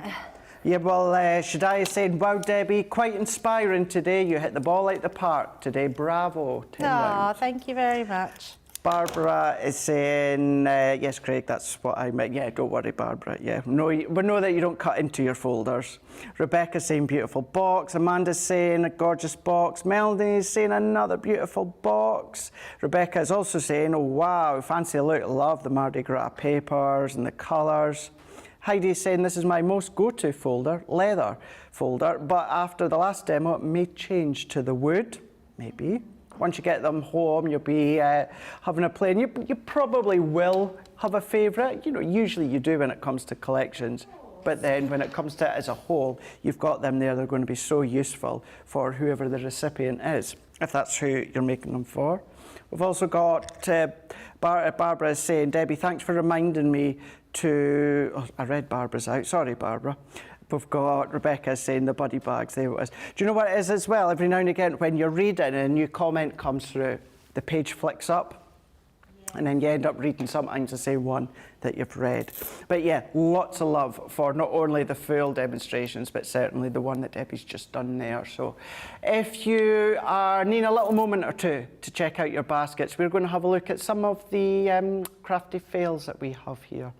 Yeah, well, Shadai is saying, wow, Debbie, quite inspiring today. You hit the ball out the park today. Bravo. 10 Oh, rounds. thank you very much. Barbara is saying, yes, Craig, that's what I meant. Yeah, don't worry, Barbara. Yeah, no, we know that you don't cut into your folders. Rebecca's saying beautiful box. Amanda's saying a gorgeous box. Melanie's saying another beautiful box. Rebecca is also saying, oh, wow, fancy look. Love the Mardi Gras papers and the colours. Heidi's saying this is my most go-to folder, leather folder, but after the last demo, it may change to the wood, maybe. Once you get them home, you'll be having a play, and you probably will have a favourite. You know, usually you do when it comes to collections, but then when it comes to it as a whole, you've got them there. They're going to be so useful for whoever the recipient is, if that's who you're making them for. We've also got Barbara is saying, Debbie, thanks for reminding me to... Oh, I read Barbara's out. Sorry, Barbara. We've got Rebecca saying the buddy bags, there it is. Do you know what it is as well? Every now and again, when you're reading and a new comment comes through, the page flicks up, and then you end up reading sometimes the same one that you've read. But yeah, lots of love for not only the full demonstrations, but certainly the one that Debbie's just done there. So if you are needing a little moment or two to check out your baskets, we're going to have a look at some of the crafty fails that we have here.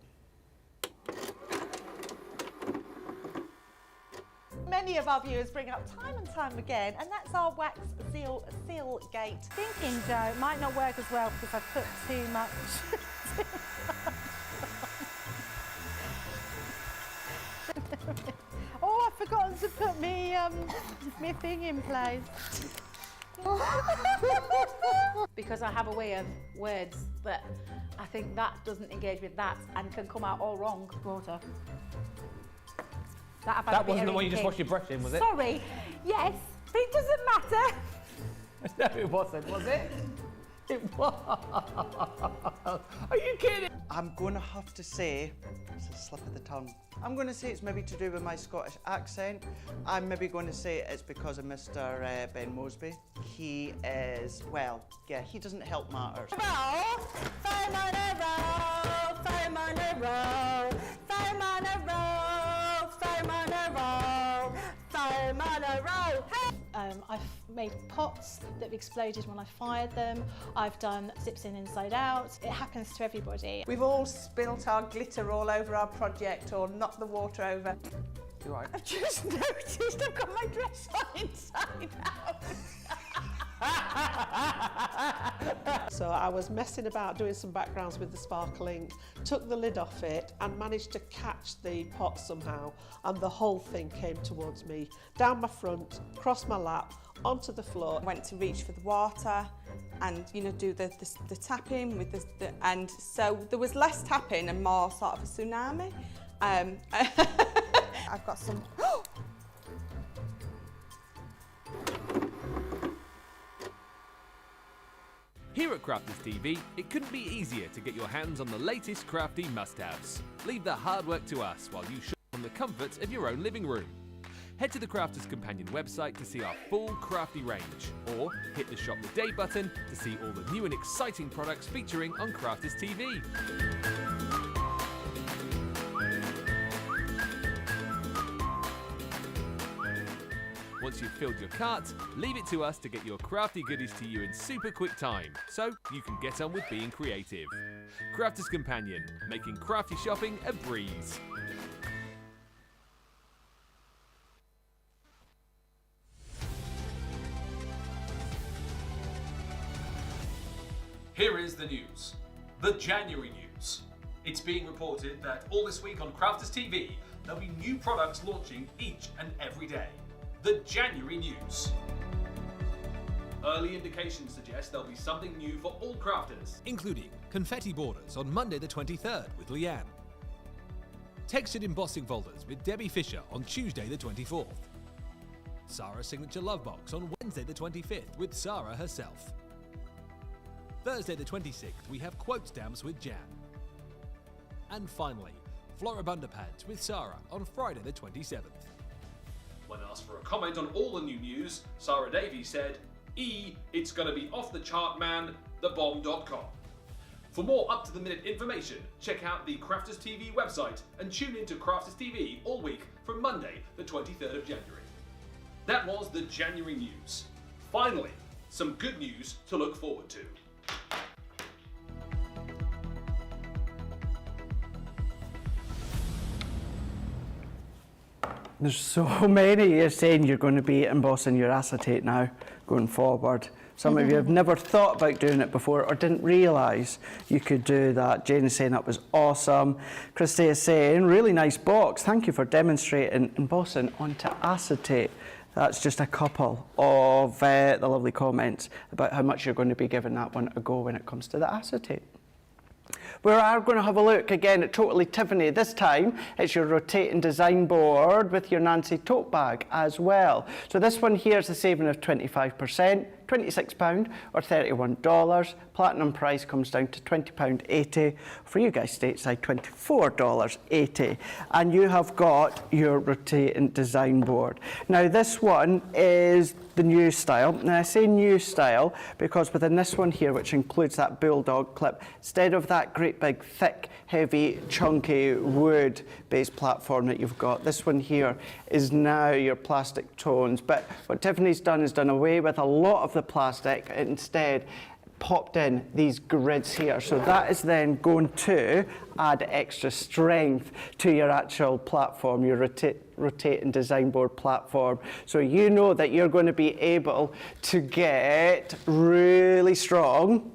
Many of our viewers bring up time and time again, and that's our wax seal gate. Thinking, Joe, might not work as well because I've put too much. Oh, I've forgotten to put me thing in place. Because I have a way of words that I think that doesn't engage with that and can come out all wrong. Water. That wasn't the one you just washed your brush in, was it? Sorry. Yes, but it doesn't matter. No, it wasn't, was it? It was. Are you kidding? I'm going to have to say, it's a slip of the tongue. I'm going to say it's maybe to do with my Scottish accent. I'm maybe going to say it's because of Mr. Ben Mosby. He is, well, yeah, he doesn't help matters. I've made pots that have exploded when I fired them. I've done zips in inside out. It happens to everybody. We've all spilt our glitter all over our project or knocked the water over. You're right. I've just noticed I've got my dress on inside out. So I was messing about doing some backgrounds with the sparkling, took the lid off it and managed to catch the pot somehow, and the whole thing came towards me, down my front, across my lap, onto the floor. Went to reach for the water and, you know, do the tapping with the and so there was less tapping and more sort of a tsunami. I've got some... Here at Crafters TV, it couldn't be easier to get your hands on the latest crafty must-haves. Leave the hard work to us while you shop from the comfort of your own living room. Head to the Crafters Companion website to see our full crafty range, or hit the Shop the Day button to see all the new and exciting products featuring on Crafters TV. Once you've filled your cart, leave it to us to get your crafty goodies to you in super quick time, so you can get on with being creative. Crafters Companion, making crafty shopping a breeze. Here is the news. The January news. It's being reported that all this week on Crafters TV, there'll be new products launching each and every day. The January news. Early indications suggest there'll be something new for all crafters, including confetti borders on Monday the 23rd with Leanne, textured embossing folders with Debbie Fisher on Tuesday the 24th, Sarah's signature love box on Wednesday the 25th with Sarah herself. Thursday the 26th we have quote stamps with Jan. And finally, Floribunda pads with Sarah on Friday the 27th. When asked for a comment on all the new news, Sarah Davies said, it's gonna be off the chart, man, thebomb.com. For more up-to-the-minute information, check out the Crafters TV website and tune in to Crafters TV all week from Monday, the 23rd of January. That was the January news. Finally, some good news to look forward to. There's so many you're saying you're going to be embossing your acetate now going forward. Some of you have never thought about doing it before or didn't realise you could do that. Jane is saying that was awesome. Christy is saying, really nice box. Thank you for demonstrating embossing onto acetate. That's just a couple of the lovely comments about how much you're going to be giving that one a go when it comes to the acetate. We are going to have a look again at Totally Tiffany. This time it's your rotating design board with your Nancy tote bag as well. So this one here is a saving of 25%, £26 or $31. Platinum price comes down to £20.80. For you guys stateside, $24.80. And you have got your rotating design board. Now this one is the new style. Now I say new style because within this one here, which includes that bulldog clip, instead of that great big thick, heavy, chunky wood based platform that you've got, this one here is now your plastic tones. But what Tiffany's done is done away with a lot of the plastic, instead popped in these grids here. So that is then going to add extra strength to your actual platform, your rotating design board platform. So you know that you're going to be able to get really strong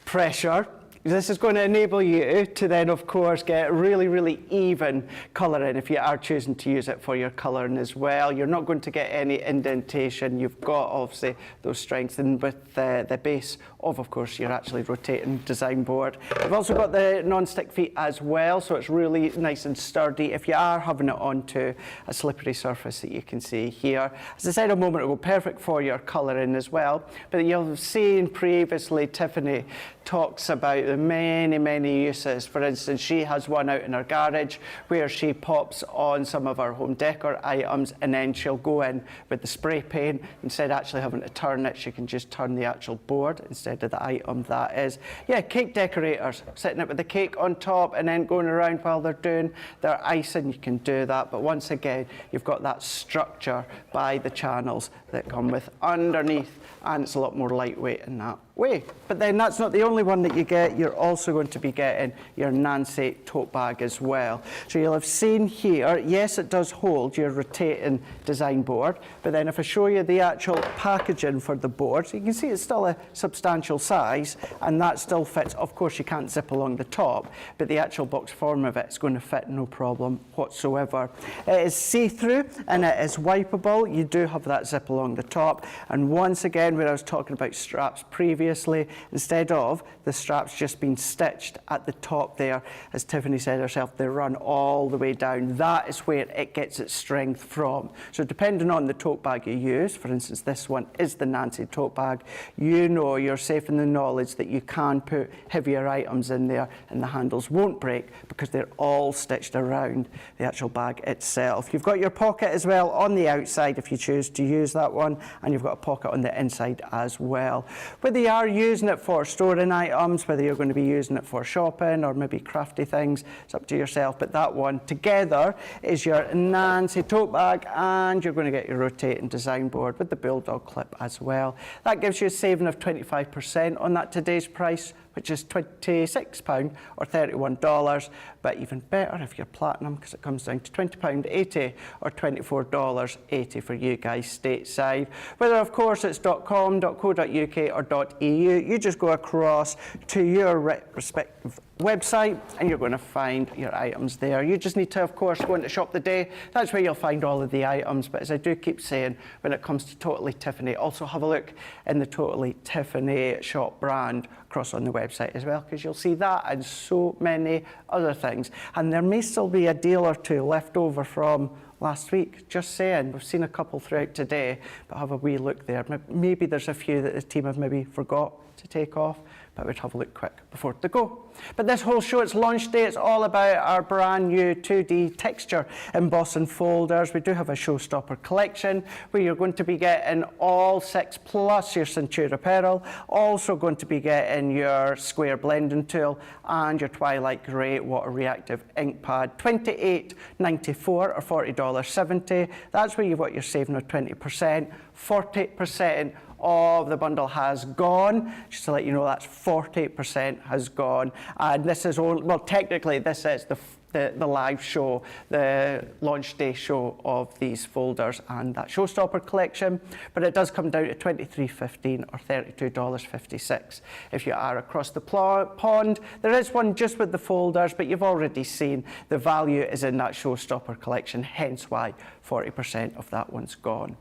pressure. This is going to enable you to then, of course, get really, really even colouring if you are choosing to use it for your colouring as well. You're not going to get any indentation. You've got, obviously, those strengths in with the base of course, your actually rotating design board. You've also got the non-stick feet as well, so it's really nice and sturdy if you are having it onto a slippery surface that you can see here. As I said a moment ago, perfect for your colouring as well. But you'll have seen previously Tiffany talks about the many, many uses. For instance, she has one out in her garage where she pops on some of her home decor items and then she'll go in with the spray paint. Instead of actually having to turn it, she can just turn the actual board instead of the item that is. Yeah, cake decorators, sitting it with the cake on top and then going around while they're doing their icing, you can do that. But once again, you've got that structure by the channels that come with underneath, and it's a lot more lightweight in that way. But then that's not the only one that you get. You're also going to be getting your Nancy tote bag as well. So you'll have seen here, yes, it does hold your rotating design board, but then if I show you the actual packaging for the board, so you can see it's still a substantial size, and that still fits. Of course, you can't zip along the top, but the actual box form of it is going to fit no problem whatsoever. It is see-through and it is wipeable. You do have that zip along the top, and once again, where I was talking about straps previously, instead of the straps just being stitched at the top there, as Tiffany said herself, they run all the way down. That is where it gets its strength from. So depending on the tote bag you use, for instance, this one is the Nancy tote bag, you know you're safe in the knowledge that you can put heavier items in there and the handles won't break because they're all stitched around the actual bag itself. You've got your pocket as well on the outside if you choose to use that one, and you've got a pocket on the inside as well. Whether you are using it for storing items, whether you're going to be using it for shopping or maybe crafty things, it's up to yourself. But that one together is your Nancy tote bag, and you're going to get your rotating design board with the bulldog clip as well. That gives you a saving of 25% on that today's price, which is £26 or $31, but even better if you're platinum, because it comes down to £20.80 or $24.80 for you guys stateside. Whether, of course, it's .com, .co.uk or .eu, you just go across to your respective website and you're going to find your items there. You just need to, of course, go into Shop the Day. That's where you'll find all of the items. But as I do keep saying, when it comes to Totally Tiffany, also have a look in the Totally Tiffany shop brand across on the website as well, because you'll see that and so many other things. And there may still be a deal or two left over from last week, just saying. We've seen a couple throughout today, but have a wee look there. Maybe there's a few that the team have maybe forgot to take off, but we'd have a look quick before they go. But this whole show, it's launch day, it's all about our brand new 2D texture embossing folders. We do have a Showstopper collection where you're going to be getting all 6 plus your Centura apparel, also going to be getting your square blending tool and your Twilight Grey water reactive ink pad. $28.94 or $40.70. That's where you've got your saving of 20%. 40% of the bundle has gone. Just to let you know, that's 40% has gone. And this is only, well, technically this is the the live show, the launch day show of these folders and that Showstopper collection, but it does come down to $23.15 or $32.56 if you are across the pond. There is one just with the folders, but you've already seen the value is in that Showstopper collection, hence why 40% of that one's gone.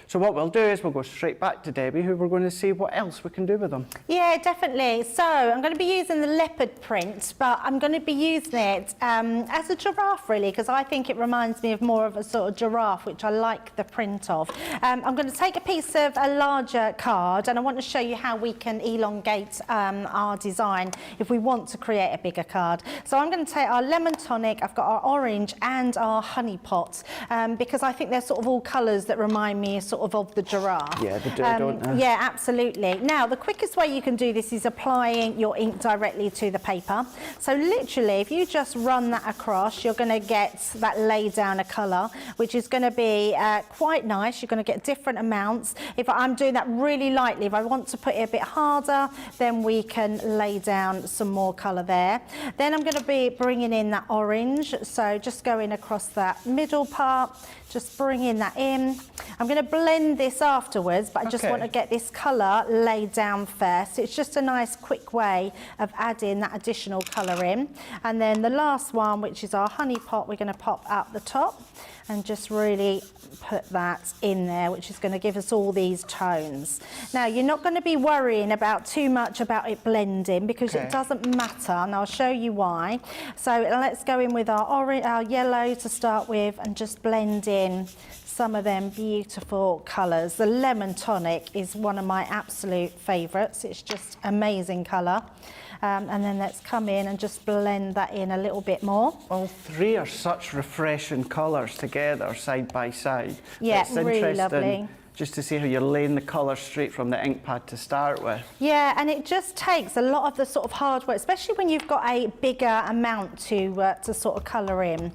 So what we'll do is we'll go straight back to Debbie, who we're going to see what else we can do with them. Yeah, definitely. So I'm going to be using the leopard print, but I'm going to be using it as a giraffe, really, because I think it reminds me of more of a sort of giraffe, which I like the print of. I'm going to take a piece of a larger card, and I want to show you how we can elongate our design if we want to create a bigger card. So I'm going to take our lemon tonic, I've got our orange and our honey pot, because I think they're sort of all colours that remind me of the giraffe. Yeah, they do, don't they? Yeah, absolutely. Now, the quickest way you can do this is applying your ink directly to the paper. So literally, if you just run that across, you're going to get that lay down a colour, which is going to be quite nice. You're going to get different amounts. If I'm doing that really lightly, if I want to put it a bit harder, then we can lay down some more colour there. Then I'm going to be bringing in that orange. So just going across that middle part, just bringing that in. I'm going to blend this afterwards, but I just want to get this colour laid down first. It's just a nice quick way of adding that additional colour in. And then the last one, which is our honey pot, we're going to pop out the top and just really put that in there, which is going to give us all these tones. Now, you're not going to be worrying about too much about it blending, because it doesn't matter, and I'll show you why. So let's go in with our orange, our yellow to start with, and just blend in some of them beautiful colours. The lemon tonic is one of my absolute favourites. It's just amazing colour. And then let's come in and just blend that in a little bit more. All three are such refreshing colours together, side by side. Yeah, it's really lovely. Just to see how you're laying the colour straight from the ink pad to start with. Yeah, and it just takes a lot of the sort of hard work, especially when you've got a bigger amount to sort of colour in.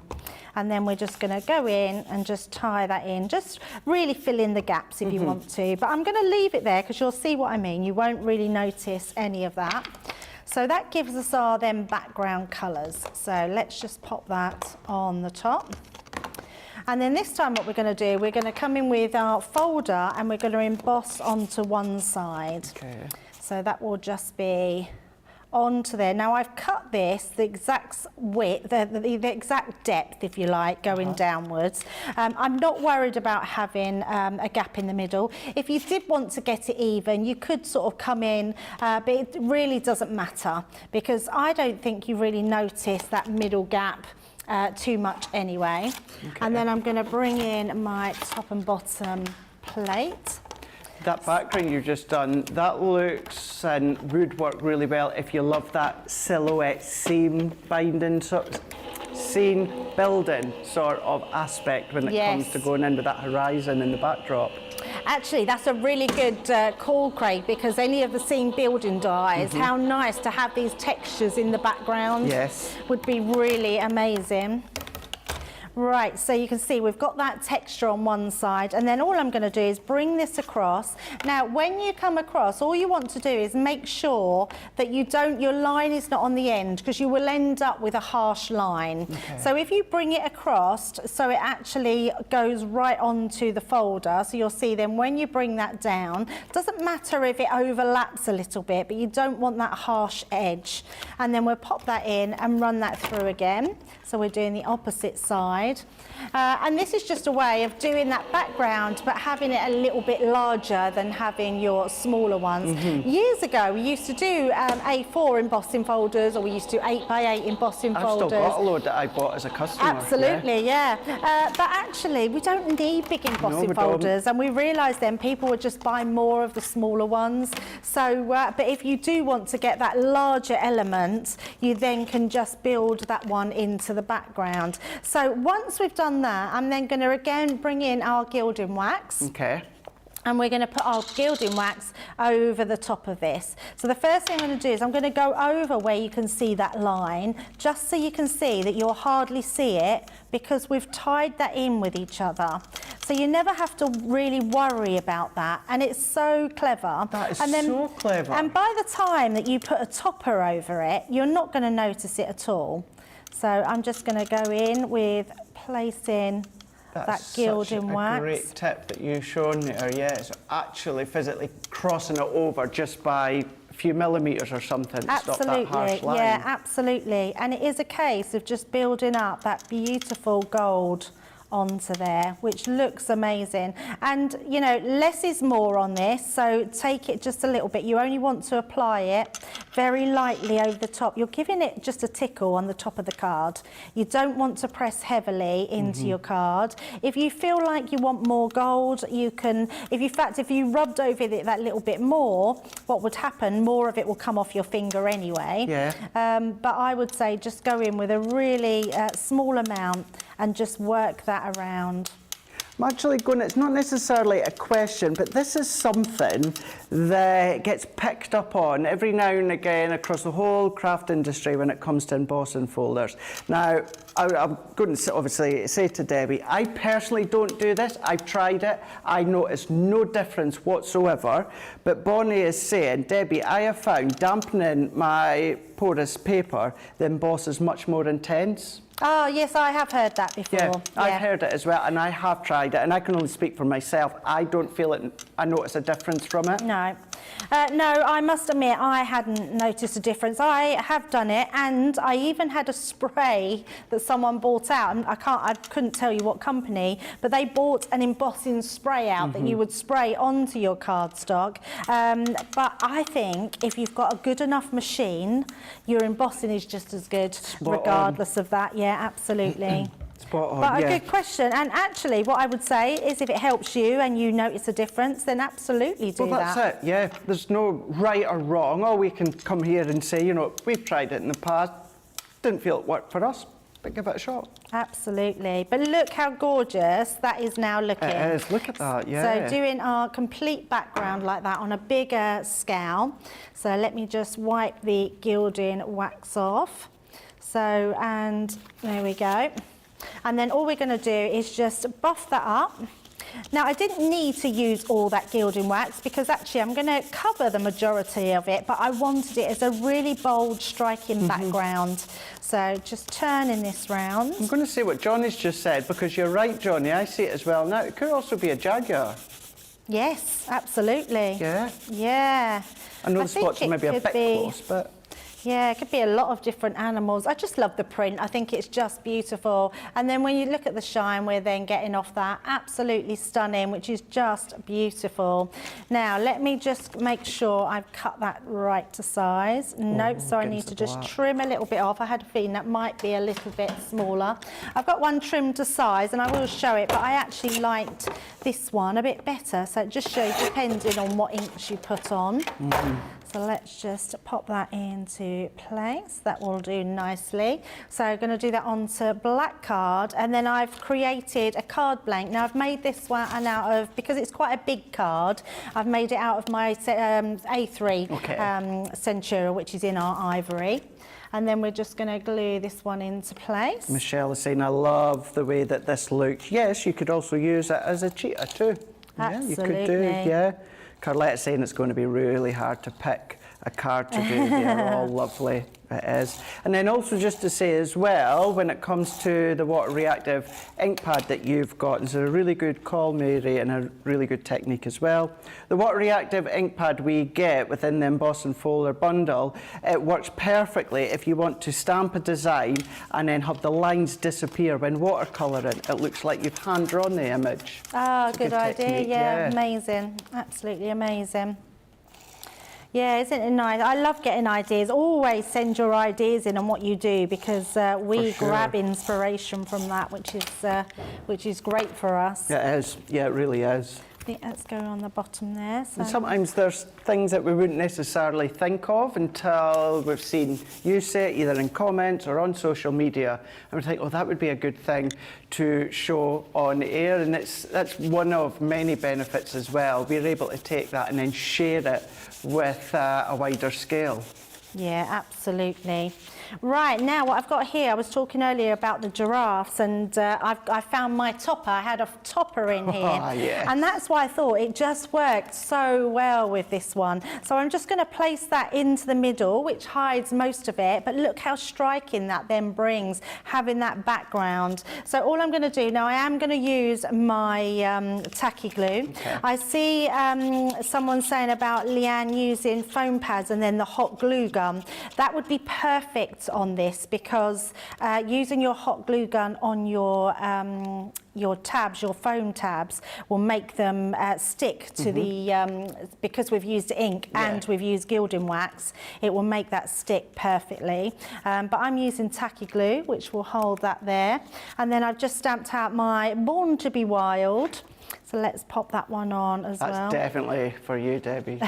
And then we're just going to go in and just tie that in, just really fill in the gaps if you want to. But I'm going to leave it there because you'll see what I mean. You won't really notice any of that. So that gives us our then background colours. So let's just pop that on the top. And then this time what we're going to do, we're going to come in with our folder and we're going to emboss onto one side. Okay. So that will just be onto there. Now I've cut this the exact width, the exact depth, if you like, going downwards. I'm not worried about having a gap in the middle. If you did want to get it even, you could sort of come in, but it really doesn't matter, because I don't think you really notice that middle gap too much anyway. And then I'm going to bring in my top and bottom plate. That background you've just done, that looks and would work really well if you love that silhouette seam binding, scene building sort of aspect when it comes to going into that horizon in the backdrop. Actually, that's a really good call, Craig, because any of the scene building dies, how nice to have these textures in the background. Would be really amazing. Right, so you can see we've got that texture on one side, and then all I'm going to do is bring this across. Now, when you come across, all you want to do is make sure that your line is not on the end, because you will end up with a harsh line. So if you bring it across, so it actually goes right onto the folder, so you'll see then when you bring that down, it doesn't matter if it overlaps a little bit, but you don't want that harsh edge. And then we'll pop that in and run that through again. So we're doing the opposite side. And this is just a way of doing that background, but having it a little bit larger than having your smaller ones. Years ago, we used to do A4 embossing folders, or we used to do 8x8 embossing folders. I've still got a load that I bought as a customer. Absolutely, yeah. But actually, we don't need big embossing folders, and we realised then people would just buy more of the smaller ones. So, but if you do want to get that larger element, you then can just build that one into the background. So once we've done that, I'm then going to again bring in our gilding wax. And we're going to put our gilding wax over the top of this. So the first thing I'm going to do is I'm going to go over where you can see that line, just so you can see that you'll hardly see it, because we've tied that in with each other. So you never have to really worry about that. And it's so clever. That is so clever. And by the time that you put a topper over it, you're not going to notice it at all. So I'm just going to go in with placing that gilding wax. That's a great tip that you've shown there. Yeah, it's actually physically crossing it over just by a few millimetres or something to stop that harsh line. Yeah, absolutely. And it is a case of just building up that beautiful gold onto there, which looks amazing. And you know, less is more on this, so take it just a little bit. You only want to apply it very lightly over the top. You're giving it just a tickle on the top of the card. You don't want to press heavily into your card. If you feel like you want more gold, you can, if you rubbed over it that little bit more, what would happen, more of it will come off your finger anyway. Yeah. But I would say just go in with a really small amount and just work that around. I'm actually going, it's not necessarily a question, but this is something that gets picked up on every now and again across the whole craft industry when it comes to embossing folders. Now, I'm going to obviously say to Debbie, I personally don't do this. I've tried it. I notice no difference whatsoever. But Bonnie is saying, Debbie, I have found dampening my porous paper, the emboss is much more intense. Oh, yes, I have heard that before. Yeah, I've heard it as well, and I have tried it, and I can only speak for myself. I don't feel it, I notice a difference from it. No. No, I must admit, I hadn't noticed a difference. I have done it, and I even had a spray that someone bought out, and I couldn't tell you what company, but they bought an embossing spray out that you would spray onto your cardstock. But I think if you've got a good enough machine, your embossing is just as good, regardless of that. Yeah, absolutely. Spot on, but a good question, and actually what I would say is if it helps you and you notice a difference, then absolutely do that. Well, that's it, yeah. There's no right or wrong. All we can come here and say, you know, we've tried it in the past, didn't feel it worked for us, but give it a shot. Absolutely. But look how gorgeous that is now looking. It is, look at that, yeah. So doing our complete background like that on a bigger scale. So let me just wipe the gilding wax off. So, and there we go. And then all we're going to do is just buff that up. Now, I didn't need to use all that gilding wax because actually I'm going to cover the majority of it, but I wanted it as a really bold, striking background. So just turning this round. I'm going to say what Johnny's just said, because you're right, Johnny, I see it as well now. It could also be a jaguar. Yes, absolutely. Yeah? Yeah. I know the spots are maybe a bit close, but... Yeah, it could be a lot of different animals. I just love the print. I think it's just beautiful. And then when you look at the shine, we're then getting off that. Absolutely stunning, which is just beautiful. Now, let me just make sure I've cut that right to size. Nope, so I need to just trim a little bit off. I had a feeling that might be a little bit smaller. I've got one trimmed to size, and I will show it, but I actually liked this one a bit better. So it just shows depending on what inks you put on. So let's just pop that into place. That will do nicely. So I'm going to do that onto black card, and then I've created a card blank. Now I've made this one out of, because it's quite a big card, I've made it out of my A3 Centura, which is in our ivory. And then we're just going to glue this one into place. Michelle is saying, I love the way that this looks. Yes, you could also use it as a cheetah too. Absolutely. Yeah, you could do, yeah. Carlette's saying it's going to be really hard to pick a card to do. They're all lovely. It is. And then also just to say as well, when it comes to the water reactive ink pad that you've got, it's a really good call, Mary, and a really good technique as well. The water reactive ink pad we get within the embossing folder bundle, it works perfectly if you want to stamp a design and then have the lines disappear when watercolouring. It looks like you've hand drawn the image. Ah, good idea. Technique, yeah, amazing. Absolutely amazing. Yeah, isn't it nice? I love getting ideas. Always send your ideas in on what you do, because we grab inspiration from that, which is great for us. It is. Yeah, it really is. I think that's going on the bottom there. So. And sometimes there's things that we wouldn't necessarily think of until we've seen you say it either in comments or on social media, and we think, oh, that would be a good thing to show on air, and that's one of many benefits as well. We're able to take that and then share it with a wider scale. Yeah, absolutely. Right, now what I've got here, I was talking earlier about the giraffes, and I found my topper. I had a topper in here. Yes. And that's why I thought it just worked so well with this one. So I'm just going to place that into the middle, which hides most of it, but look how striking that then brings, having that background. So all I'm going to do now, I am going to use my tacky glue. Okay. I see someone saying about Leanne using foam pads and then the hot glue gun. That would be perfect on this, because using your hot glue gun on your tabs, your foam tabs, will make them stick to the, because we've used ink and we've used gilding wax, it will make that stick perfectly. But I'm using tacky glue, which will hold that there. And then I've just stamped out my Born to be Wild. So let's pop that one on as well. That's definitely for you, Debbie.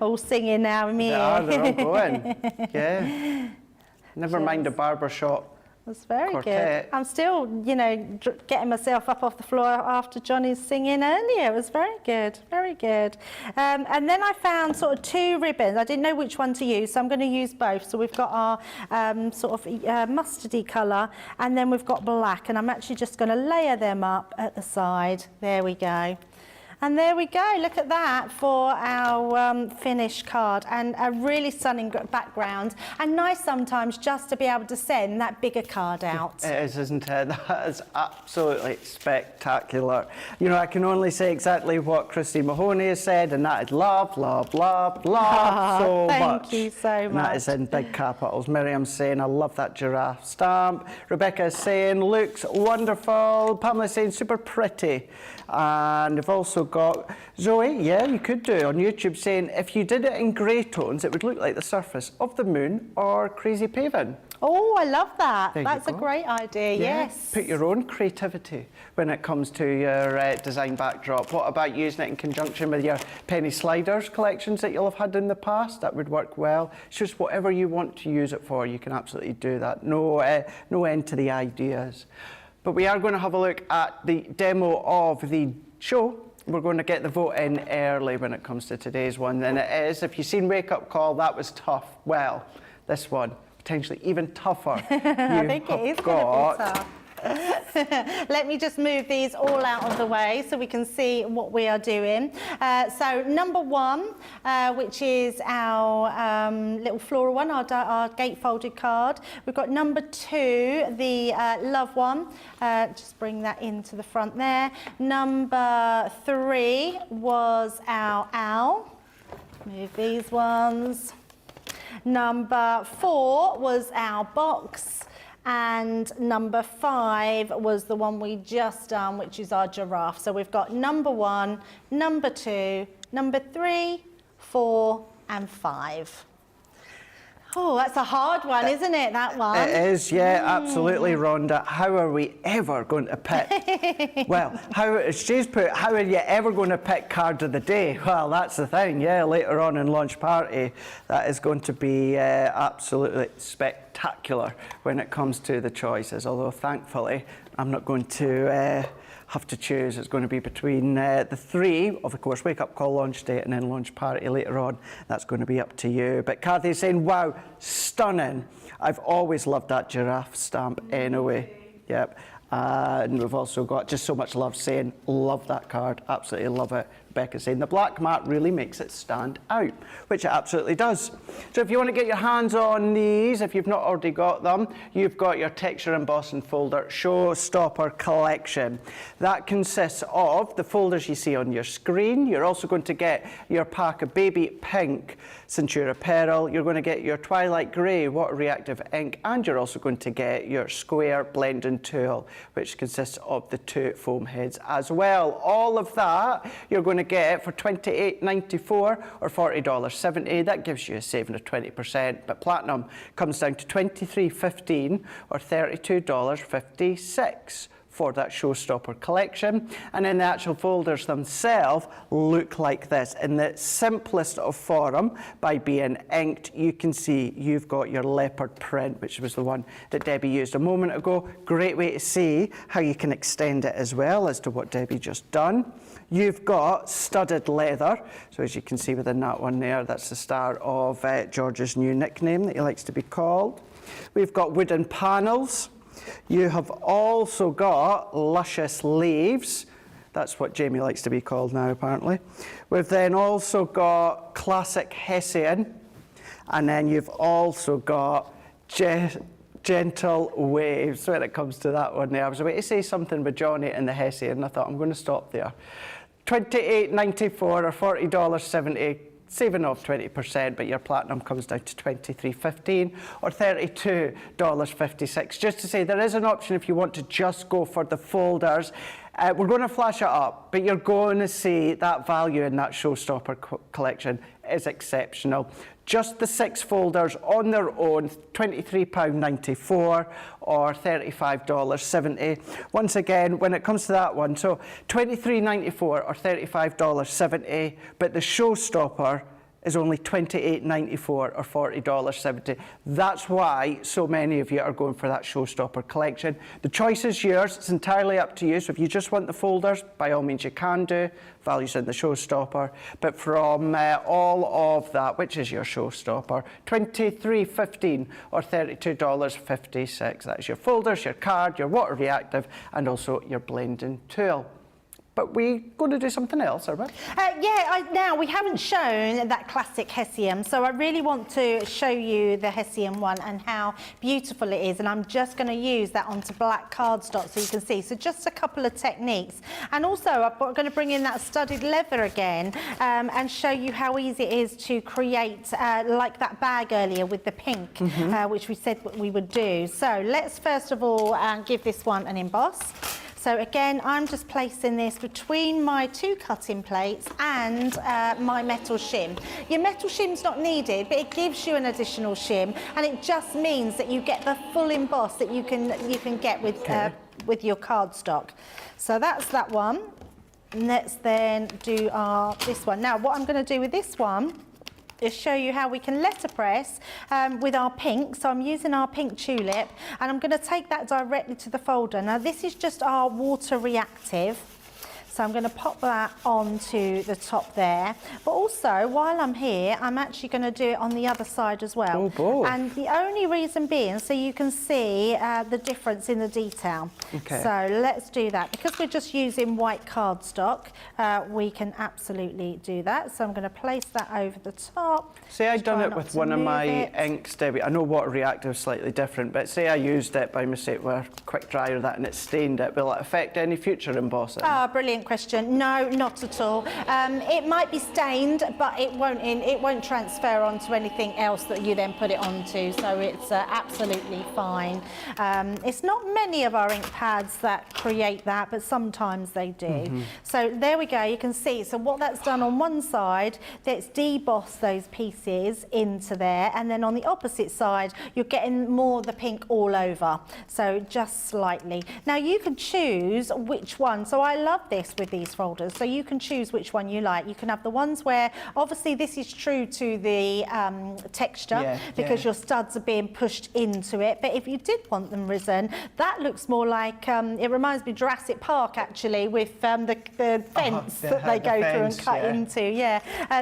All singing now, me. They're all going. Yeah. Never mind the barbershop. That's very quartet. good. I'm still, you know, getting myself up off the floor after Johnny's singing earlier. It was very good, very good. And then I found sort of 2 ribbons. I didn't know which one to use, so I'm going to use both. So we've got our sort of mustardy colour, and then we've got black. And I'm actually just going to layer them up at the side. There we go. And there we go, look at that for our finished card, and a really stunning background, and nice sometimes just to be able to send that bigger card out. It is, isn't it? That is absolutely spectacular. You know, I can only say exactly what Christine Mahoney has said, and that is love, love, love, love so much. Thank you so much. And that is in big capitals. Miriam's saying, I love that giraffe stamp. Rebecca is saying, looks wonderful. Pamela's saying, super pretty. And we've also got Zoe, yeah, you could do on YouTube, saying if you did it in grey tones, it would look like the surface of the moon or crazy paving. Oh, I love that. There That's a great idea, yeah. yes. Put your own creativity when it comes to your design backdrop. What about using it in conjunction with your penny sliders collections that you'll have had in the past? That would work well. It's just whatever you want to use it for, you can absolutely do that. No end to the ideas. But we are going to have a look at the demo of the show. We're going to get the vote in early when it comes to today's one. And it is, if you've seen Wake Up Call, that was tough. Well, this one, potentially even tougher. I think it is going to be tough. Let me just move these all out of the way so we can see what we are doing. So number 1, which is our little floral one, our gatefolded card. We've got number 2, the love one. Just bring that into the front there. Number 3 was our owl. Move these ones. Number 4 was our box. And number 5 was the one we just done, which is our giraffe. So we've got number 1, number 2, number 3, 4, and 5. Oh, that's a hard one, isn't it, that one? It is, yeah, absolutely, Rhonda. How are we ever going to pick? Well, she's put, how are you ever going to pick card of the day? Well, that's the thing, yeah, later on in Launch Party, that is going to be absolutely spectacular when it comes to the choices, although thankfully I'm not going to have to choose. It's going to be between the 3 of course, Wake Up Call, Launch Date, and then Launch Party later on. That's going to be up to you. But Kathy's saying, wow, stunning. I've always loved that giraffe stamp anyway. Yep. And we've also got just so much love saying, love that card, absolutely love it. Rebecca's saying the black mat really makes it stand out, which it absolutely does. So if you want to get your hands on these, if you've not already got them, you've got your texture embossing folder Showstopper collection. That consists of the folders you see on your screen. You're also going to get your pack of baby pink Centura Pearl. You're going to get your Twilight Grey water reactive ink, and you're also going to get your square blending tool, which consists of the 2 foam heads as well. All of that you're going to get for $28.94 or $40.70. That gives you a saving of 20%, but platinum comes down to $23.15 or $32.56 for that Showstopper collection. And then the actual folders themselves look like this. In the simplest of form, by being inked, you can see you've got your leopard print, which was the one that Debbie used a moment ago. Great way to see how you can extend it as well as to what Debbie just done. You've got studded leather. So as you can see within that one there, that's the start of George's new nickname that he likes to be called. We've got wooden panels. You have also got luscious leaves. That's what Jamie likes to be called now, apparently. We've then also got classic Hessian. And then you've also got gentle waves when it comes to that one there. I was about to say something with Johnny and the Hessian, and I thought I'm going to stop there. $28.94 or $40.70, saving off 20%, but your platinum comes down to $23.15 or $32.56. Just to say, there is an option if you want to just go for the folders. We're going to flash it up, but you're going to see that value in that Showstopper collection is exceptional. Just the 6 folders on their own, £23.94 or $35.70. Once again, when it comes to that one, so $23.94 or $35.70, but the Showstopper is only $28.94 or $40.70. That's why so many of you are going for that Showstopper collection. The choice is yours. It's entirely up to you. So if you just want the folders, by all means you can do. Values in the Showstopper. But from all of that, which is your Showstopper, $23.15 or $32.56. That's your folders, your card, your water reactive, and also your blending tool. But we're going to do something else, are we? Now we haven't shown that classic Hessian, so I really want to show you the Hessian one and how beautiful it is, and I'm just going to use that onto black cardstock so you can see. So just a couple of techniques, and also I'm going to bring in that studded leather again and show you how easy it is to create like that bag earlier with the pink, which we said we would do. So let's first of all give this one an emboss. So again, I'm just placing this between my 2 cutting plates and my metal shim. Your metal shim's not needed, but it gives you an additional shim, and it just means that you get the full emboss that you can get with your cardstock. So that's that one. Let's then do this one. Now, what I'm going to do with this one is show you how we can letterpress with our pink. So I'm using our pink tulip, and I'm going to take that directly to the folder. Now this is just our water reactive. So I'm going to pop that onto the top there. But also, while I'm here, I'm actually going to do it on the other side as well. Oh, boy. And the only reason being, so you can see the difference in the detail. Okay. So let's do that. Because we're just using white cardstock, we can absolutely do that. So I'm going to place that over the top. Say I'd done it with one of my inks, Debbie. I know water reactive is slightly different, but say I used it by mistake with a quick dry or that and it stained it. Will it affect any future embossing? Ah, brilliant question. No, not at all. It might be stained, but it won't transfer onto anything else that you then put it onto. So it's absolutely fine. It's not many of our ink pads that create that, but sometimes they do. So there we go. You can see. So what that's done on one side, that's debossed those pieces into there, and then on the opposite side, you're getting more of the pink all over. So just slightly. Now you can choose which one. So I love this with these folders. So you can choose which one you like. You can have the ones where, obviously this is true to the texture, because your studs are being pushed into it. But if you did want them risen, that looks more like, it reminds me of Jurassic Park actually, with the fence that they go through and cut into.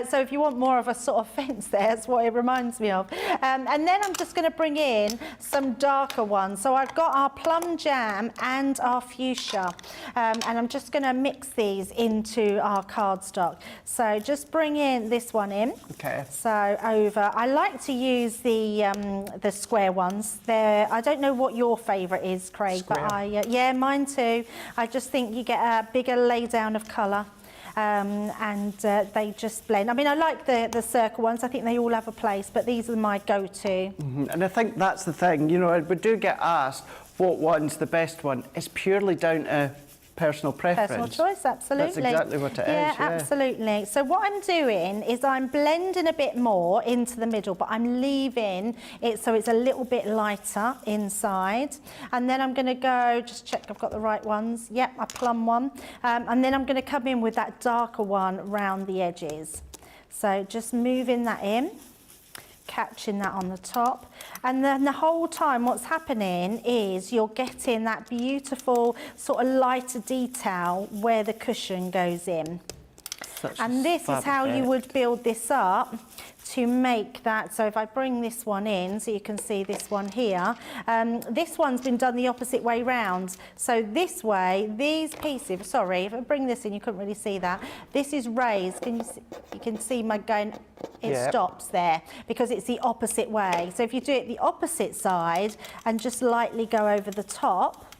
So if you want more of a sort of fence there, that's what it reminds me of. And then I'm just going to bring in some darker ones. So I've got our plum jam and our fuchsia, and I'm just going to mix these into our cardstock. So just bring in this one in. Okay. So over. I like to use the square ones. I don't know what your favourite is, Craig, Square. but yeah, mine too. I just think you get a bigger laydown of colour. And they just blend. I mean, I like the circle ones. I think they all have a place, but these are my go-to. And I think that's the thing. You know, we do get asked what one's the best one. It's purely down to personal preference. Personal choice, absolutely. That's exactly what it is, yeah. Absolutely. So what I'm doing is I'm blending a bit more into the middle, but I'm leaving it so it's a little bit lighter inside. And then I'm going to go, just check I've got the right ones. Yep, my plum one. And then I'm going to come in with that darker one round the edges. So just moving that in, catching that on the top, and then the whole time what's happening is you're getting that beautiful sort of lighter detail where the cushion goes in. And this is how you would build this up to make that. So if I bring this one in, so you can see this one here, this one's been done the opposite way round. So this way, these pieces, sorry, if I bring this in, you couldn't really see that. This is raised. Can you see, you can see my going, it stops there because it's the opposite way. So if you do it the opposite side and just lightly go over the top,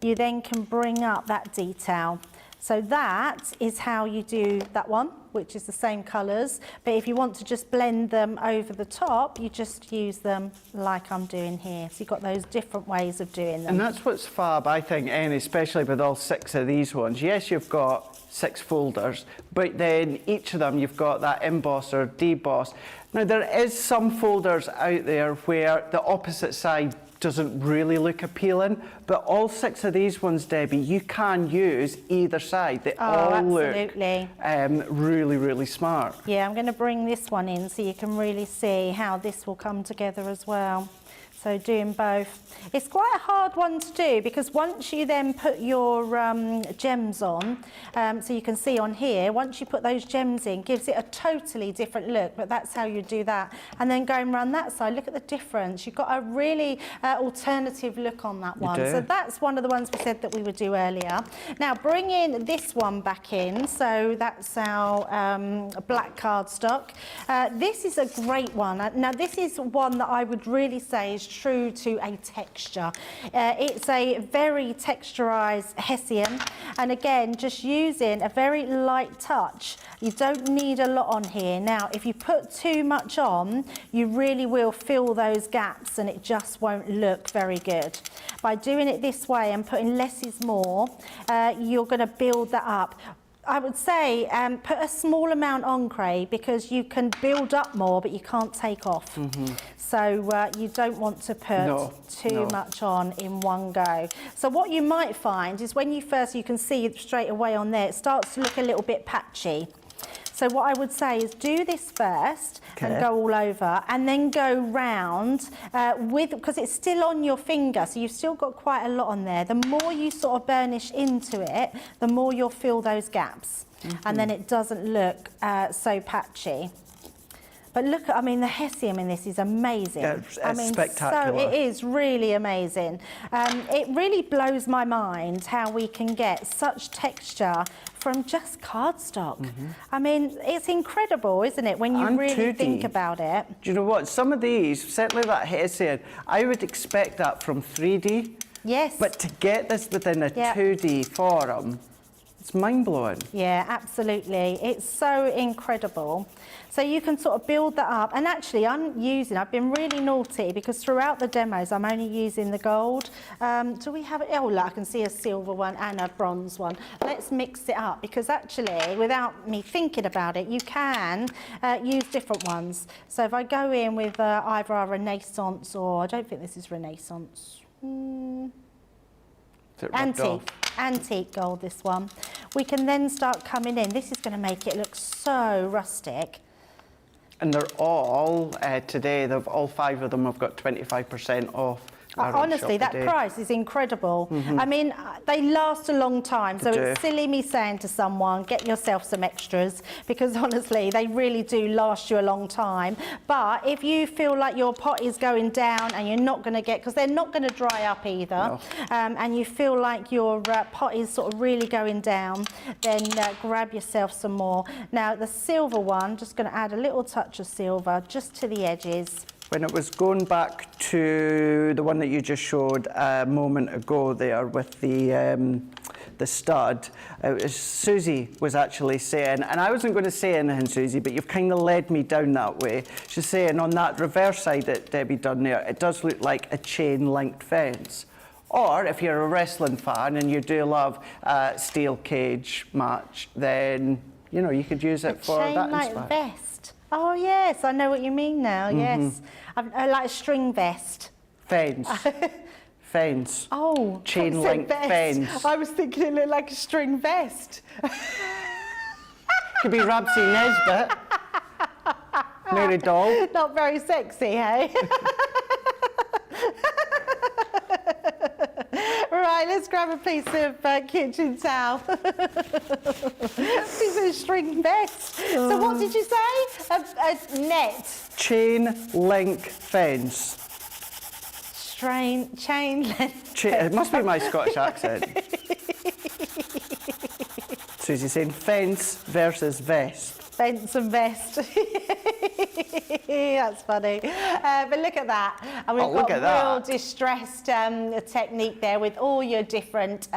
you then can bring up that detail. So that is how you do that one, which is the same colours. But if you want to just blend them over the top, you just use them like I'm doing here. So you've got those different ways of doing them. And that's what's fab, I think, and especially with all 6 of these ones. Yes, you've got 6 folders, but then each of them you've got that emboss or deboss. Now, there is some folders out there where the opposite side doesn't really look appealing, but all 6 of these ones, Debbie, you can use either side. They all look really, really smart. Yeah, I'm going to bring this one in so you can really see how this will come together as well. So doing both. It's quite a hard one to do because once you then put your gems on, so you can see on here, once you put those gems in, gives it a totally different look, but that's how you do that. And then going around that side, look at the difference. You've got a really alternative look on that one. So that's one of the ones we said that we would do earlier. Now bringing this one back in, so that's our black cardstock. This is a great one. Now this is one that I would really say is true to a texture. It's a very texturized hessian, and again just using a very light touch. You don't need a lot on here. Now if you put too much on, you really will fill those gaps and it just won't look very good. By doing it this way and putting less is more, you're going to build that up. I would say put a small amount on, Craig, because you can build up more but you can't take off. So you don't want to put too much on in one go. So what you might find is when you first, you can see straight away on there, it starts to look a little bit patchy. So what I would say is do this first and go all over, and then go round because it's still on your finger, so you've still got quite a lot on there. The more you sort of burnish into it, the more you'll fill those gaps, and then it doesn't look so patchy. But look at, I mean, the hessian in this is amazing. Yeah, it's spectacular. So it is really amazing. It really blows my mind how we can get such texture from just cardstock. I mean, it's incredible, isn't it, when you really think about it? Do you know what? Some of these, certainly that hessian, I would expect that from 3D. Yes. But to get this within a 2D forum, it's mind-blowing. Yeah, absolutely. It's so incredible. So you can sort of build that up. And actually, I've been really naughty because throughout the demos, I'm only using the gold. Do we have it? Oh, look, I can see a silver one and a bronze one. Let's mix it up because actually, without me thinking about it, you can use different ones. So if I go in with either a Renaissance or, I don't think this is Renaissance. Antique gold, this one. We can then start coming in. This is going to make it look so rustic. And they're all, today, all 5 of them have got 25% off. Honestly, that price is incredible. I mean, they last a long time, so it's silly me saying to someone, get yourself some extras, because honestly, they really do last you a long time. But if you feel like your pot is going down and you're not going to get, because they're not going to dry up either, and you feel like your pot is sort of really going down, then grab yourself some more. Now, the silver one, just going to add a little touch of silver just to the edges. When it was going back to the one that you just showed a moment ago there with the stud, Susie was actually saying, and I wasn't going to say anything, Susie, but you've kind of led me down that way. She's saying on that reverse side that Debbie done there, it does look like a chain-linked fence. Or if you're a wrestling fan and you do love steel cage match, then, you know, you could use it for that chain-like inspired. vest. Oh, yes, I know what you mean now, yes. I like a string vest. Fence. Fence. Oh, chain link fence. I was thinking it looked like a string vest. Could be Ramsey Nesbitt. Mary Doll. Not very sexy, hey? Right, let's grab a piece of kitchen towel. Piece of string vest. So what did you say? A net. Chain link fence. Chain link. It must be my Scottish accent. Susie's saying fence versus vest. Fence and vest. That's funny. But look at that. And we've got real distressed technique there with all your different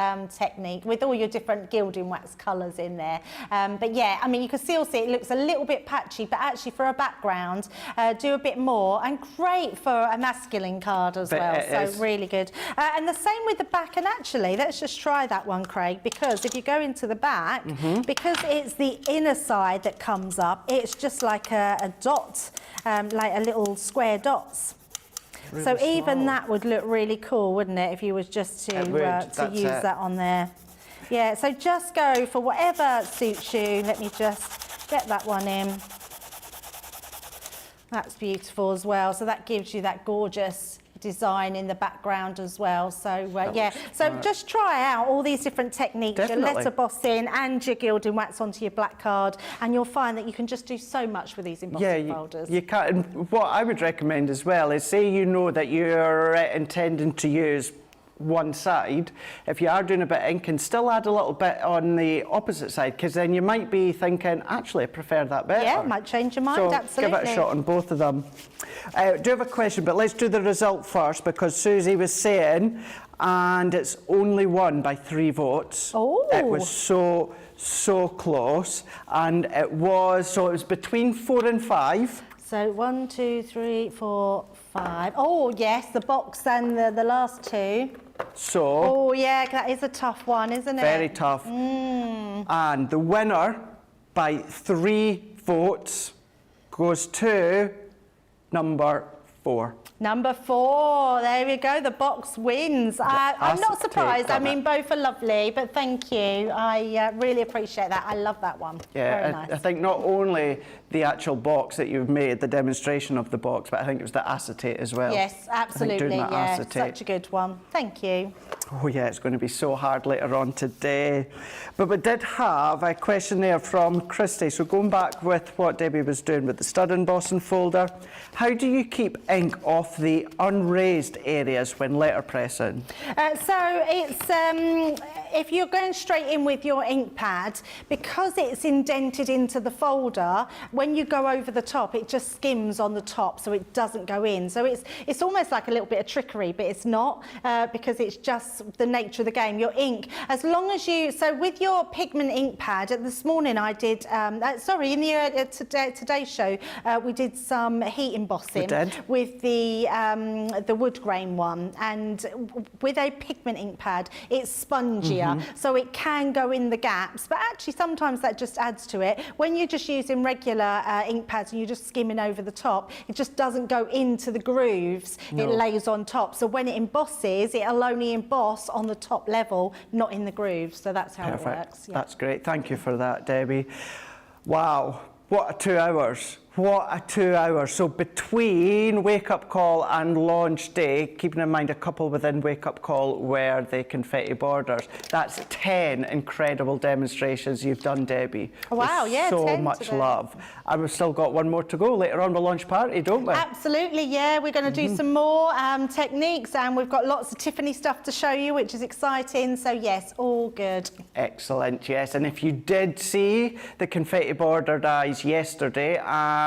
with all your different gilding wax colours in there. But yeah, I mean, you can still see it looks a little bit patchy, but actually for a background, do a bit more. And great for a masculine card as well. So really good. And the same with the back. And actually, let's just try that one, Craig, because if you go into the back, because it's the inner side that comes up, it's just like a dot, like a little square dots. Really so even that would look really cool, wouldn't it, if you was just to use that on there. Yeah, so just go for whatever suits you. Let me just get that one in. That's beautiful as well. So that gives you that gorgeous design in the background as well. So yeah, so just try out all these different techniques, your letterbossing and your gilding wax onto your black card, and you'll find that you can just do so much with these embossing folders. You can. And what I would recommend as well is, say you know that you're intending to use one side, if you are doing a bit of ink, and still add a little bit on the opposite side, because then you might be thinking, actually I prefer that better. Yeah, might change your mind, so absolutely. Give it a shot on both of them. Do have a question, but let's do the result first, because Susie was saying, and it's only won by 3 votes. Oh. It was so close, and it was between 4 and 5. So 1, 2, 3, 4, 5. Oh yes, the box and the last 2. So. Oh yeah, that is a tough one, isn't it? Very tough. And the winner by 3 votes goes to number 4. Number 4, there we go, the box wins. I'm not surprised, I mean, both are lovely, but thank you. I really appreciate that. I love that one. Yeah, very nice. I think not only the actual box that you've made, the demonstration of the box, but I think it was the acetate as well. Yes, absolutely, yeah, acetate. Such a good one. Thank you. Oh yeah, it's going to be so hard later on today. But we did have a question there from Christy. So going back with what Debbie was doing with the stud embossing folder, how do you keep ink off the unraised areas when letterpressing? So it's if you're going straight in with your ink pad, because it's indented into the folder, when you go over the top, it just skims on the top, so it doesn't go in. So it's almost like a little bit of trickery, but it's not, because it's just the nature of the game. Your ink, as long as you, so with your pigment ink pad, this morning I did, in the today's show, we did some heat embossing with the wood grain one, and with a pigment ink pad, it's spongier, so it can go in the gaps, but actually sometimes that just adds to it. When you're just using regular ink pads and you're just skimming over the top, it just doesn't go into the grooves, it lays on top. So when it embosses, it'll only emboss on the top level, not in the grooves. So that's how it works. Yeah. That's great. Thank you for that, Debbie. Wow, what a 2 hours. What a 2 hours. So between Wake Up Call and launch day, keeping in mind a couple within Wake Up Call were the confetti borders. That's 10 incredible demonstrations you've done, Debbie. Wow, yeah, so much love. And we've still got one more to go later on the launch party, don't we? Absolutely, yeah. We're going to do some more techniques, and we've got lots of Tiffany stuff to show you, which is exciting. So yes, all good. Excellent, yes. And if you did see the confetti border dies yesterday,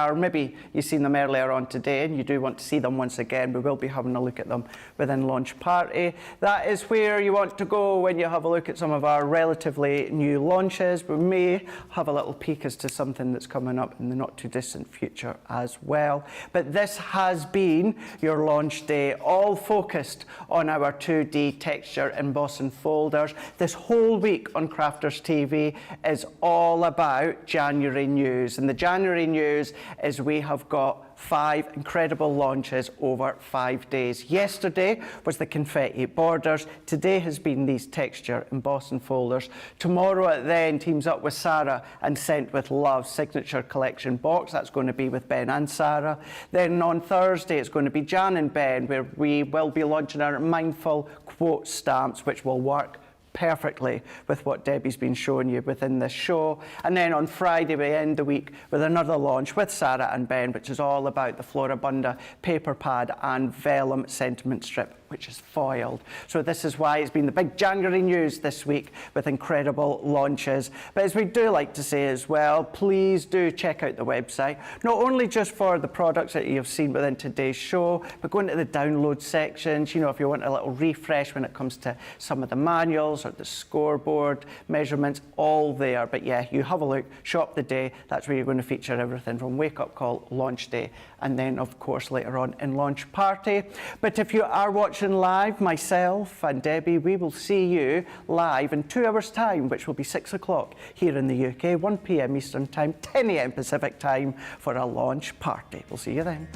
or maybe you've seen them earlier on today and you do want to see them once again, we will be having a look at them within Launch Party. That is where you want to go when you have a look at some of our relatively new launches. We may have a little peek as to something that's coming up in the not too distant future as well. But this has been your launch day, all focused on our 2D texture embossing folders. This whole week on Crafters TV is all about January news. And the January news is we have got 5 incredible launches over 5 days. Yesterday was the Confetti borders. Today has been these texture embossing folders. Tomorrow it then teams up with Sarah and Sent with Love signature collection box. That's going to be with Ben and Sarah. Then on Thursday it's going to be Jan and Ben, where we will be launching our Mindful quote stamps, which will work perfectly with what Debbie's been showing you within this show. And then on Friday we end the week with another launch with Sarah and Ben, which is all about the Floribunda paper pad and vellum sentiment strip, which is foiled. So this is why it's been the big January news this week with incredible launches. But as we do like to say as well, please do check out the website, not only just for the products that you've seen within today's show, but go into the download sections, you know, if you want a little refresh when it comes to some of the manuals or the scoreboard measurements, all there. But yeah, you have a look, shop the day, that's where you're going to feature everything from Wake Up Call, Launch Day, and then of course later on in Launch Party. But if you are watching live, myself and Debbie, we will see you live in 2 hours time, which will be 6 o'clock here in the UK, 1 p.m. Eastern Time, 10 a.m. Pacific Time for a Launch Party. We'll see you then.